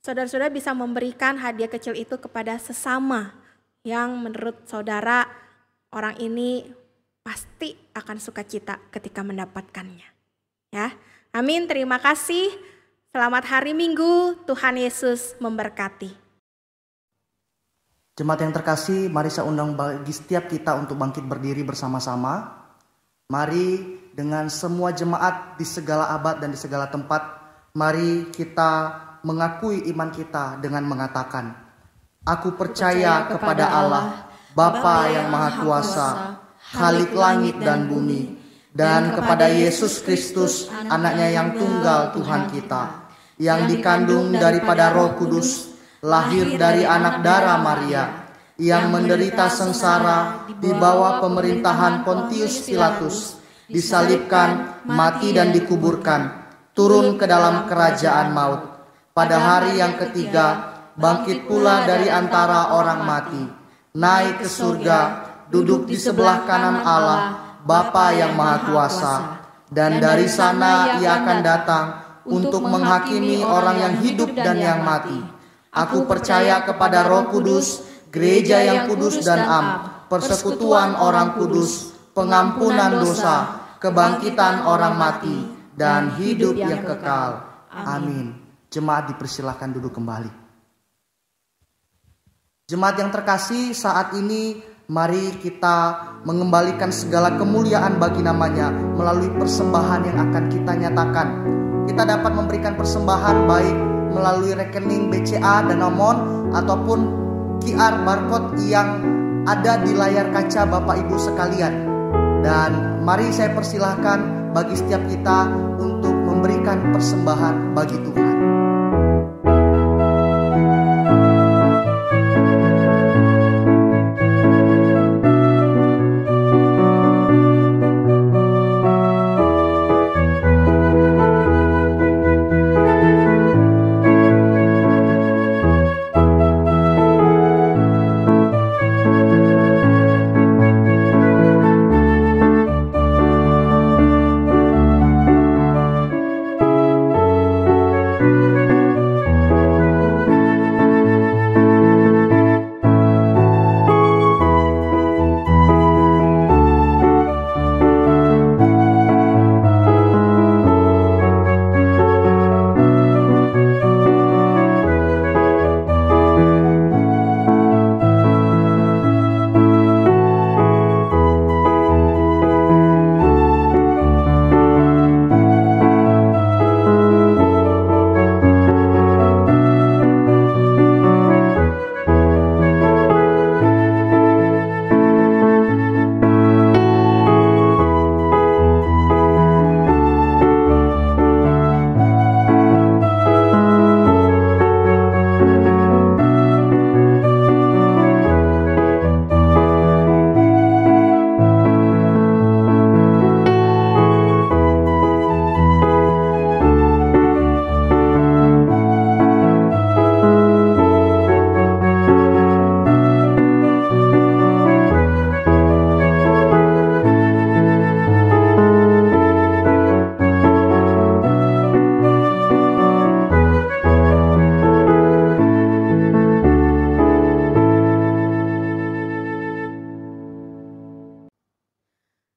saudara-saudara bisa memberikan hadiah kecil itu kepada sesama yang menurut saudara orang ini pasti akan sukacita ketika mendapatkannya. Ya, amin. Terima kasih. Selamat hari Minggu. Tuhan Yesus memberkati. Jemaat yang terkasih, mari saya undang bagi setiap kita untuk bangkit berdiri bersama-sama. Mari dengan semua jemaat di segala abad dan di segala tempat, mari kita mengakui iman kita dengan mengatakan, Aku percaya kepada Allah, Bapa yang Maha Kuasa, Khalik langit dan bumi, dan kepada Yesus Kristus, anaknya yang tunggal Tuhan kita, yang dikandung daripada Roh Kudus, lahir dari anak darah Maria, yang menderita sengsara di bawah pemerintahan Pontius Pilatus, disalibkan, mati dan dikuburkan, turun ke dalam kerajaan maut. Pada hari yang ketiga, bangkit pula dari antara orang mati, naik ke surga, duduk di sebelah kanan Allah, Bapa yang Maha Kuasa. dan dari sana Ia akan datang untuk menghakimi orang yang hidup dan yang mati. Aku percaya kepada Roh Kudus, gereja yang kudus dan am, persekutuan orang kudus, pengampunan dosa, kebangkitan orang mati, dan hidup yang kekal. Amin. Jemaat dipersilahkan duduk kembali. Jemaat yang terkasih, saat ini mari kita mengembalikan segala kemuliaan bagi namanya melalui persembahan yang akan kita nyatakan. Kita dapat memberikan persembahan baik melalui rekening BCA dan Danamon ataupun QR barcode yang ada di layar kaca Bapak Ibu sekalian. Dan mari saya persilahkan bagi setiap kita untuk memberikan persembahan bagi Tuhan.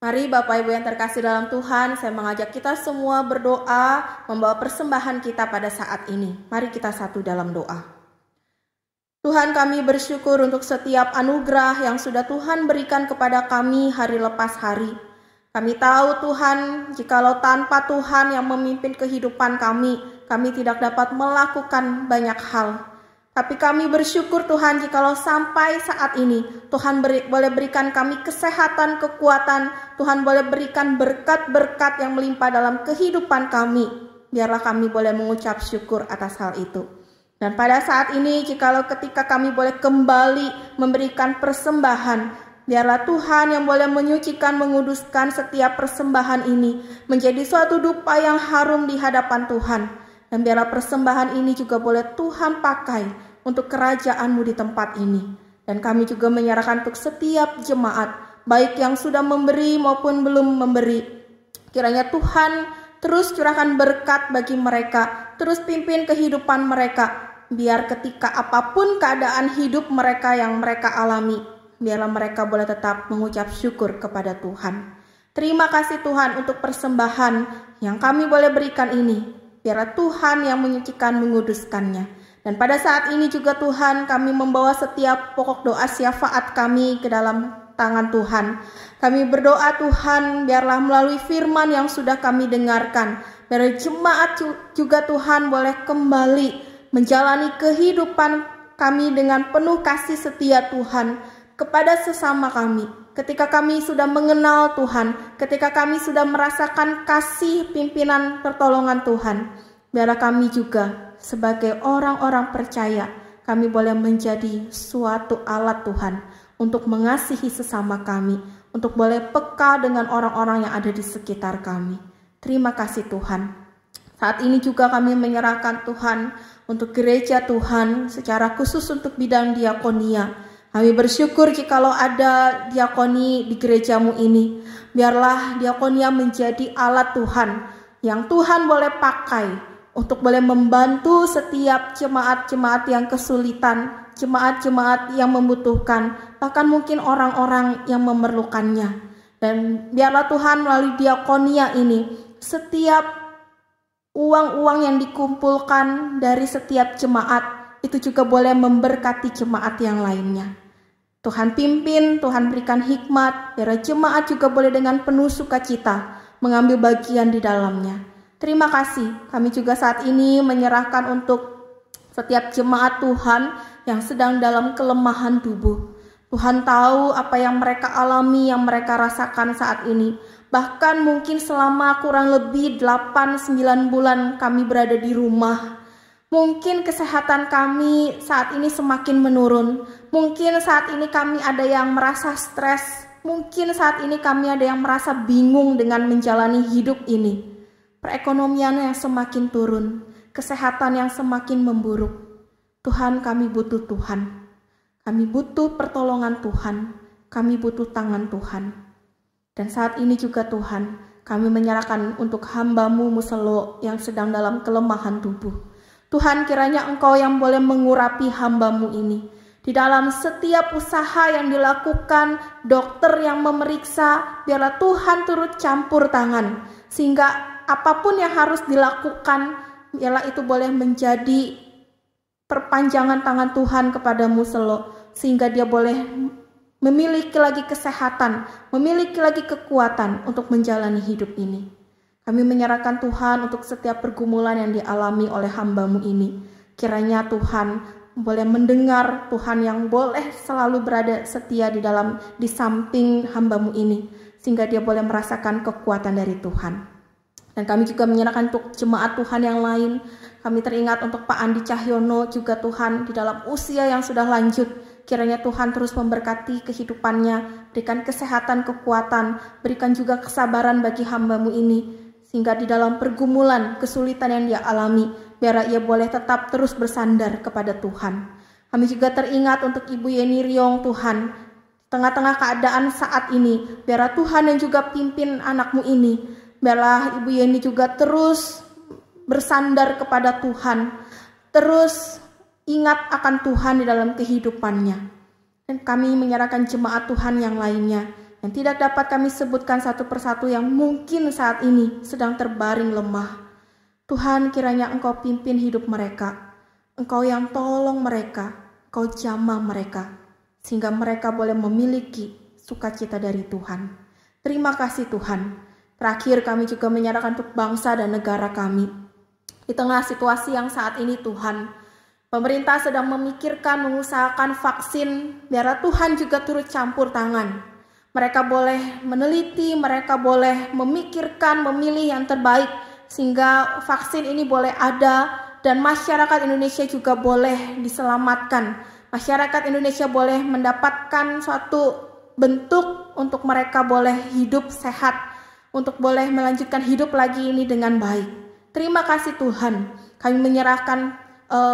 Mari Bapak Ibu yang terkasih dalam Tuhan, saya mengajak kita semua berdoa, membawa persembahan kita pada saat ini. Mari kita satu dalam doa. Tuhan, kami bersyukur untuk setiap anugerah yang sudah Tuhan berikan kepada kami hari lepas hari. Kami tahu Tuhan, jikalau tanpa Tuhan yang memimpin kehidupan kami tidak dapat melakukan banyak hal. Tapi kami bersyukur Tuhan jikalau sampai saat ini Tuhan boleh berikan kami kesehatan, kekuatan. Tuhan boleh berikan berkat-berkat yang melimpah dalam kehidupan kami. Biarlah kami boleh mengucap syukur atas hal itu. Dan pada saat ini jikalau ketika kami boleh kembali memberikan persembahan, biarlah Tuhan yang boleh menyucikan, menguduskan setiap persembahan ini menjadi suatu dupa yang harum di hadapan Tuhan. Dan biarlah persembahan ini juga boleh Tuhan pakai untuk kerajaan-Mu di tempat ini. Dan kami juga menyerahkan untuk setiap jemaat, baik yang sudah memberi maupun belum memberi. Kiranya Tuhan terus curahkan berkat bagi mereka, terus pimpin kehidupan mereka. Biar ketika apapun keadaan hidup mereka yang mereka alami, biarlah mereka boleh tetap mengucap syukur kepada Tuhan. Terima kasih Tuhan untuk persembahan yang kami boleh berikan ini. Biarlah Tuhan yang menyucikan, menguduskannya. Dan pada saat ini juga Tuhan, kami membawa setiap pokok doa syafaat kami ke dalam tangan Tuhan. Kami berdoa Tuhan, biarlah melalui firman yang sudah kami dengarkan, biar jemaat juga Tuhan boleh kembali menjalani kehidupan kami dengan penuh kasih setia Tuhan kepada sesama kami. Ketika kami sudah mengenal Tuhan, ketika kami sudah merasakan kasih pimpinan pertolongan Tuhan, biarlah kami juga sebagai orang-orang percaya, kami boleh menjadi suatu alat Tuhan untuk mengasihi sesama kami, untuk boleh peka dengan orang-orang yang ada di sekitar kami. Terima kasih Tuhan. Saat ini juga kami menyerahkan Tuhan untuk gereja Tuhan, secara khusus untuk bidang diakonia. Kami bersyukur jikalau ada diakoni di gerejamu ini. biarlah diakonia menjadi alat Tuhan yang Tuhan boleh pakai untuk boleh membantu setiap jemaat-jemaat yang kesulitan, jemaat-jemaat yang membutuhkan, bahkan mungkin orang-orang yang memerlukannya. Dan biarlah Tuhan melalui diakonia ini, setiap uang-uang yang dikumpulkan dari setiap jemaat itu juga boleh memberkati jemaat yang lainnya. Tuhan pimpin, Tuhan berikan hikmat, biar jemaat juga boleh dengan penuh sukacita mengambil bagian di dalamnya. Terima kasih, kami juga saat ini menyerahkan untuk setiap jemaat Tuhan yang sedang dalam kelemahan tubuh. Tuhan tahu apa yang mereka alami, yang mereka rasakan saat ini. Bahkan mungkin selama kurang lebih 8-9 bulan kami berada di rumah. Mungkin kesehatan kami saat ini semakin menurun. Mungkin saat ini kami ada yang merasa stres. Mungkin saat ini kami ada yang merasa bingung dengan menjalani hidup ini. Perekonomian yang semakin turun. Kesehatan yang semakin memburuk. Tuhan, kami butuh Tuhan. Kami butuh pertolongan Tuhan. Kami butuh tangan Tuhan. Dan saat ini juga Tuhan, kami menyerahkan untuk hamba-Mu Muselo yang sedang dalam kelemahan tubuh. Tuhan, kiranya Engkau yang boleh mengurapi hamba-Mu ini. Di dalam setiap usaha yang dilakukan, dokter yang memeriksa, biarlah Tuhan turut campur tangan. Sehingga apapun yang harus dilakukan, biarlah itu boleh menjadi perpanjangan tangan Tuhan kepada Muselo. Sehingga dia boleh memiliki lagi kesehatan, memiliki lagi kekuatan untuk menjalani hidup ini. Kami menyerahkan Tuhan untuk setiap pergumulan yang dialami oleh hamba-Mu ini. Kiranya Tuhan boleh mendengar, Tuhan yang boleh selalu berada setia di samping hamba-Mu ini. Sehingga dia boleh merasakan kekuatan dari Tuhan. Dan kami juga menyerahkan untuk jemaat Tuhan yang lain. Kami teringat untuk Pak Andi Cahyono juga Tuhan di dalam usia yang sudah lanjut. Kiranya Tuhan terus memberkati kehidupannya, berikan kesehatan, kekuatan, berikan juga kesabaran bagi hamba-Mu ini. Sehingga di dalam pergumulan, kesulitan yang dia alami, biar ia boleh tetap terus bersandar kepada Tuhan. Kami juga teringat untuk Ibu Yeni Riong Tuhan, tengah-tengah keadaan saat ini, biarlah Tuhan yang juga pimpin anak-Mu ini, biarlah Ibu Yeni juga terus bersandar kepada Tuhan, terus ingat akan Tuhan di dalam kehidupannya. Dan kami menyerahkan jemaat Tuhan yang lainnya, yang tidak dapat kami sebutkan satu persatu yang mungkin saat ini sedang terbaring lemah. Tuhan, kiranya Engkau pimpin hidup mereka. Engkau yang tolong mereka, Engkau jamah mereka. Sehingga mereka boleh memiliki sukacita dari Tuhan. Terima kasih Tuhan. Terakhir kami juga menyerahkan untuk bangsa dan negara kami. Di tengah situasi yang saat ini Tuhan, pemerintah sedang memikirkan, mengusahakan vaksin. Biarlah Tuhan juga turut campur tangan. Mereka boleh meneliti, mereka boleh memikirkan, memilih yang terbaik. Sehingga vaksin ini boleh ada dan masyarakat Indonesia juga boleh diselamatkan. Masyarakat Indonesia boleh mendapatkan suatu bentuk untuk mereka boleh hidup sehat. Untuk boleh melanjutkan hidup lagi ini dengan baik. Terima kasih Tuhan. Kami menyerahkan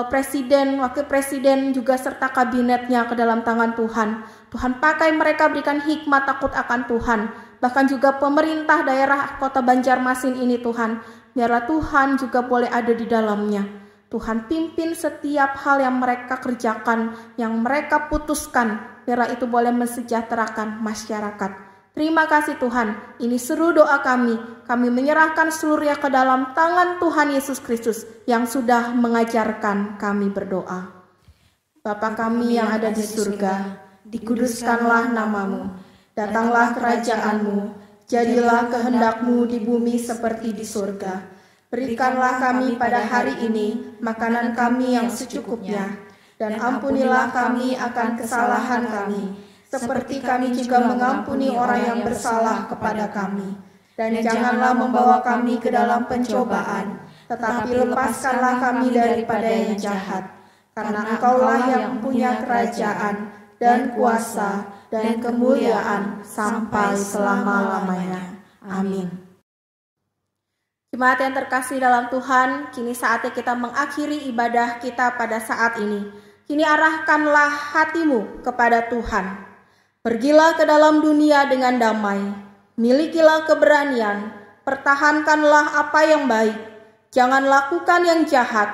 Presiden, Wakil Presiden juga serta kabinetnya ke dalam tangan Tuhan. Tuhan pakai mereka, berikan hikmat takut akan Tuhan. Bahkan juga pemerintah daerah Kota Banjarmasin ini Tuhan. Biarlah Tuhan juga boleh ada di dalamnya. Tuhan pimpin setiap hal yang mereka kerjakan, yang mereka putuskan. Biarlah itu boleh mensejahterakan masyarakat. Terima kasih Tuhan, ini seru doa kami. Kami menyerahkan seluruhnya ke dalam tangan Tuhan Yesus Kristus yang sudah mengajarkan kami berdoa. Bapa kami yang ada di surga, dikuduskanlah namamu. Datanglah kerajaan-Mu, jadilah kehendak-Mu di bumi seperti di surga. Berikanlah kami pada hari ini makanan kami yang secukupnya, dan ampunilah kami akan kesalahan kami, seperti kami juga mengampuni orang yang bersalah kepada kami. Dan janganlah membawa kami ke dalam pencobaan, tetapi lepaskanlah kami daripada yang jahat. Karena Engkaulah yang punya kerajaan, dan kuasa, dan kemuliaan, sampai selama-lamanya. Amin. Jemaat yang terkasih dalam Tuhan, kini saatnya kita mengakhiri ibadah kita pada saat ini. Kini arahkanlah hatimu kepada Tuhan. Pergilah ke dalam dunia dengan damai. Milikilah keberanian, pertahankanlah apa yang baik, jangan lakukan yang jahat,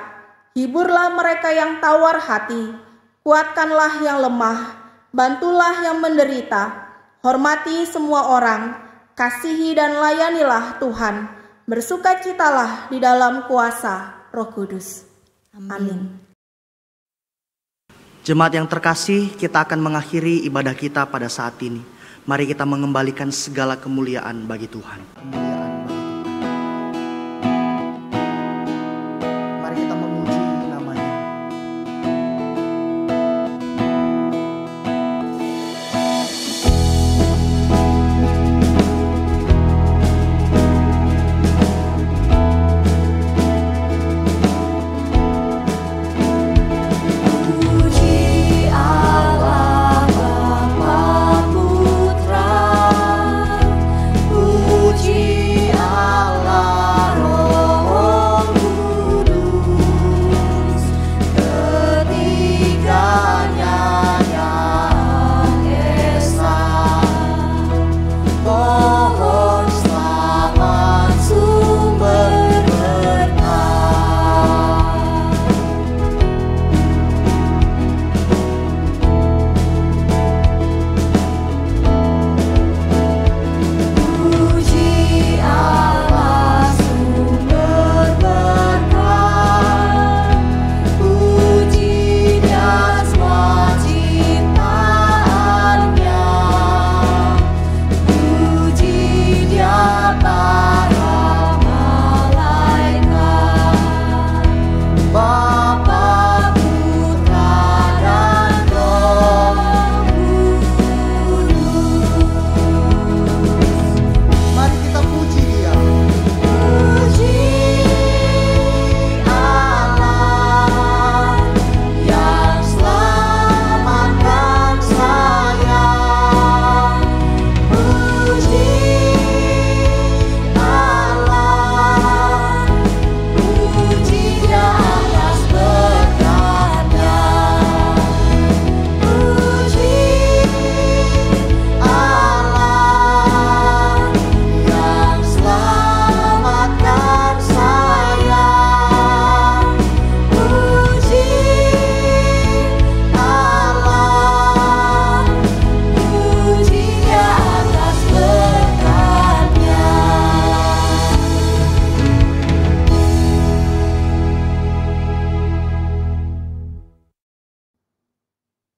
hiburlah mereka yang tawar hati, kuatkanlah yang lemah, bantulah yang menderita, hormati semua orang, kasihi dan layanilah Tuhan, bersukacitalah di dalam kuasa Roh Kudus. Amin. Jemaat yang terkasih, kita akan mengakhiri ibadah kita pada saat ini. Mari kita mengembalikan segala kemuliaan bagi Tuhan. Mari kita memuji namanya.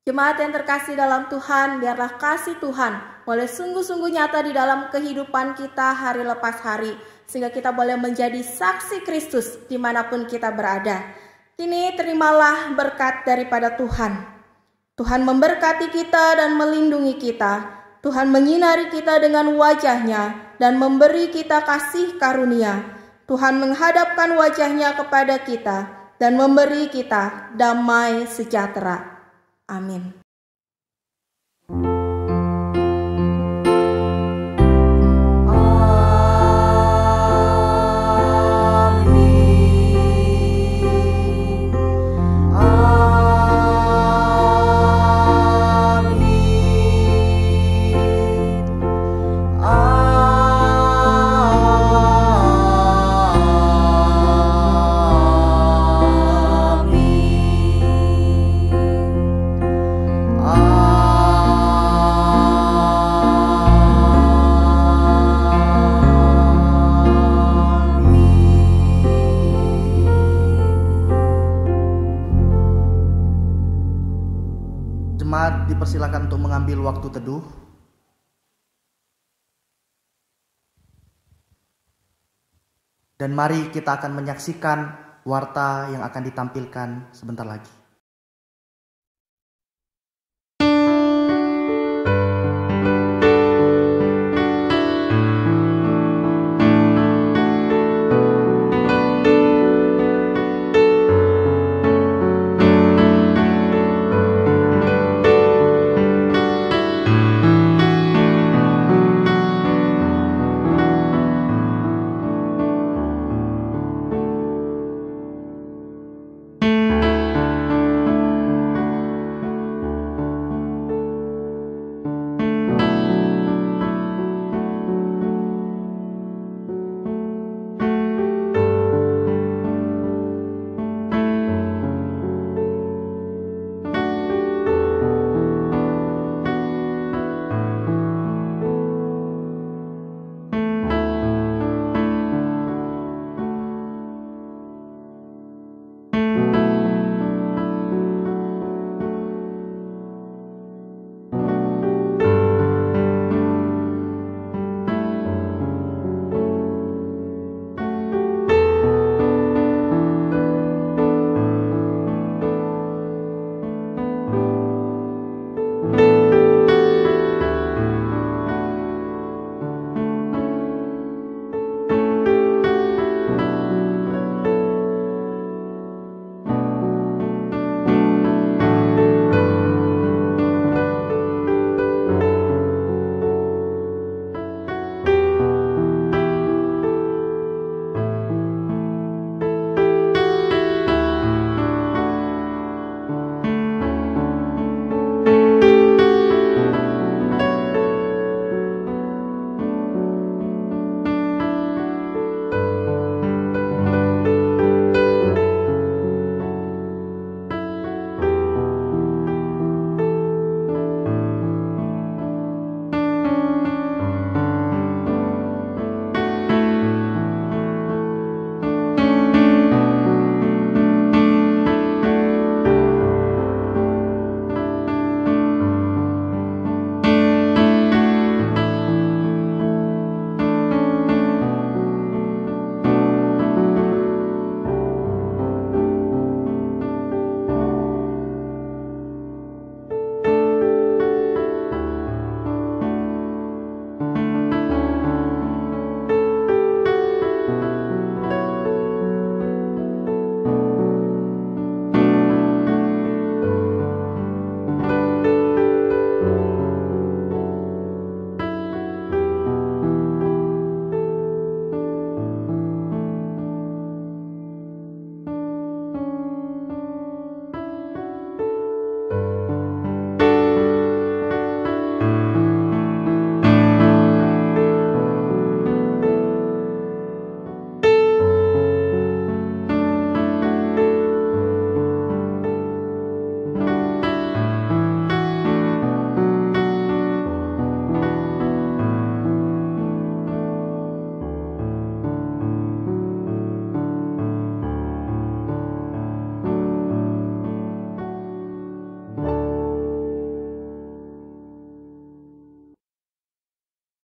Jemaat yang terkasih dalam Tuhan, biarlah kasih Tuhan boleh sungguh-sungguh nyata di dalam kehidupan kita hari lepas hari, sehingga kita boleh menjadi saksi Kristus dimanapun kita berada. Kini terimalah berkat daripada Tuhan. Tuhan memberkati kita dan melindungi kita. Tuhan menyinari kita dengan wajah-Nya dan memberi kita kasih karunia. Tuhan menghadapkan wajah-Nya kepada kita dan memberi kita damai sejahtera. Amin. Jemaat dipersilakan untuk mengambil waktu teduh. Dan mari kita akan menyaksikan warta yang akan ditampilkan sebentar lagi.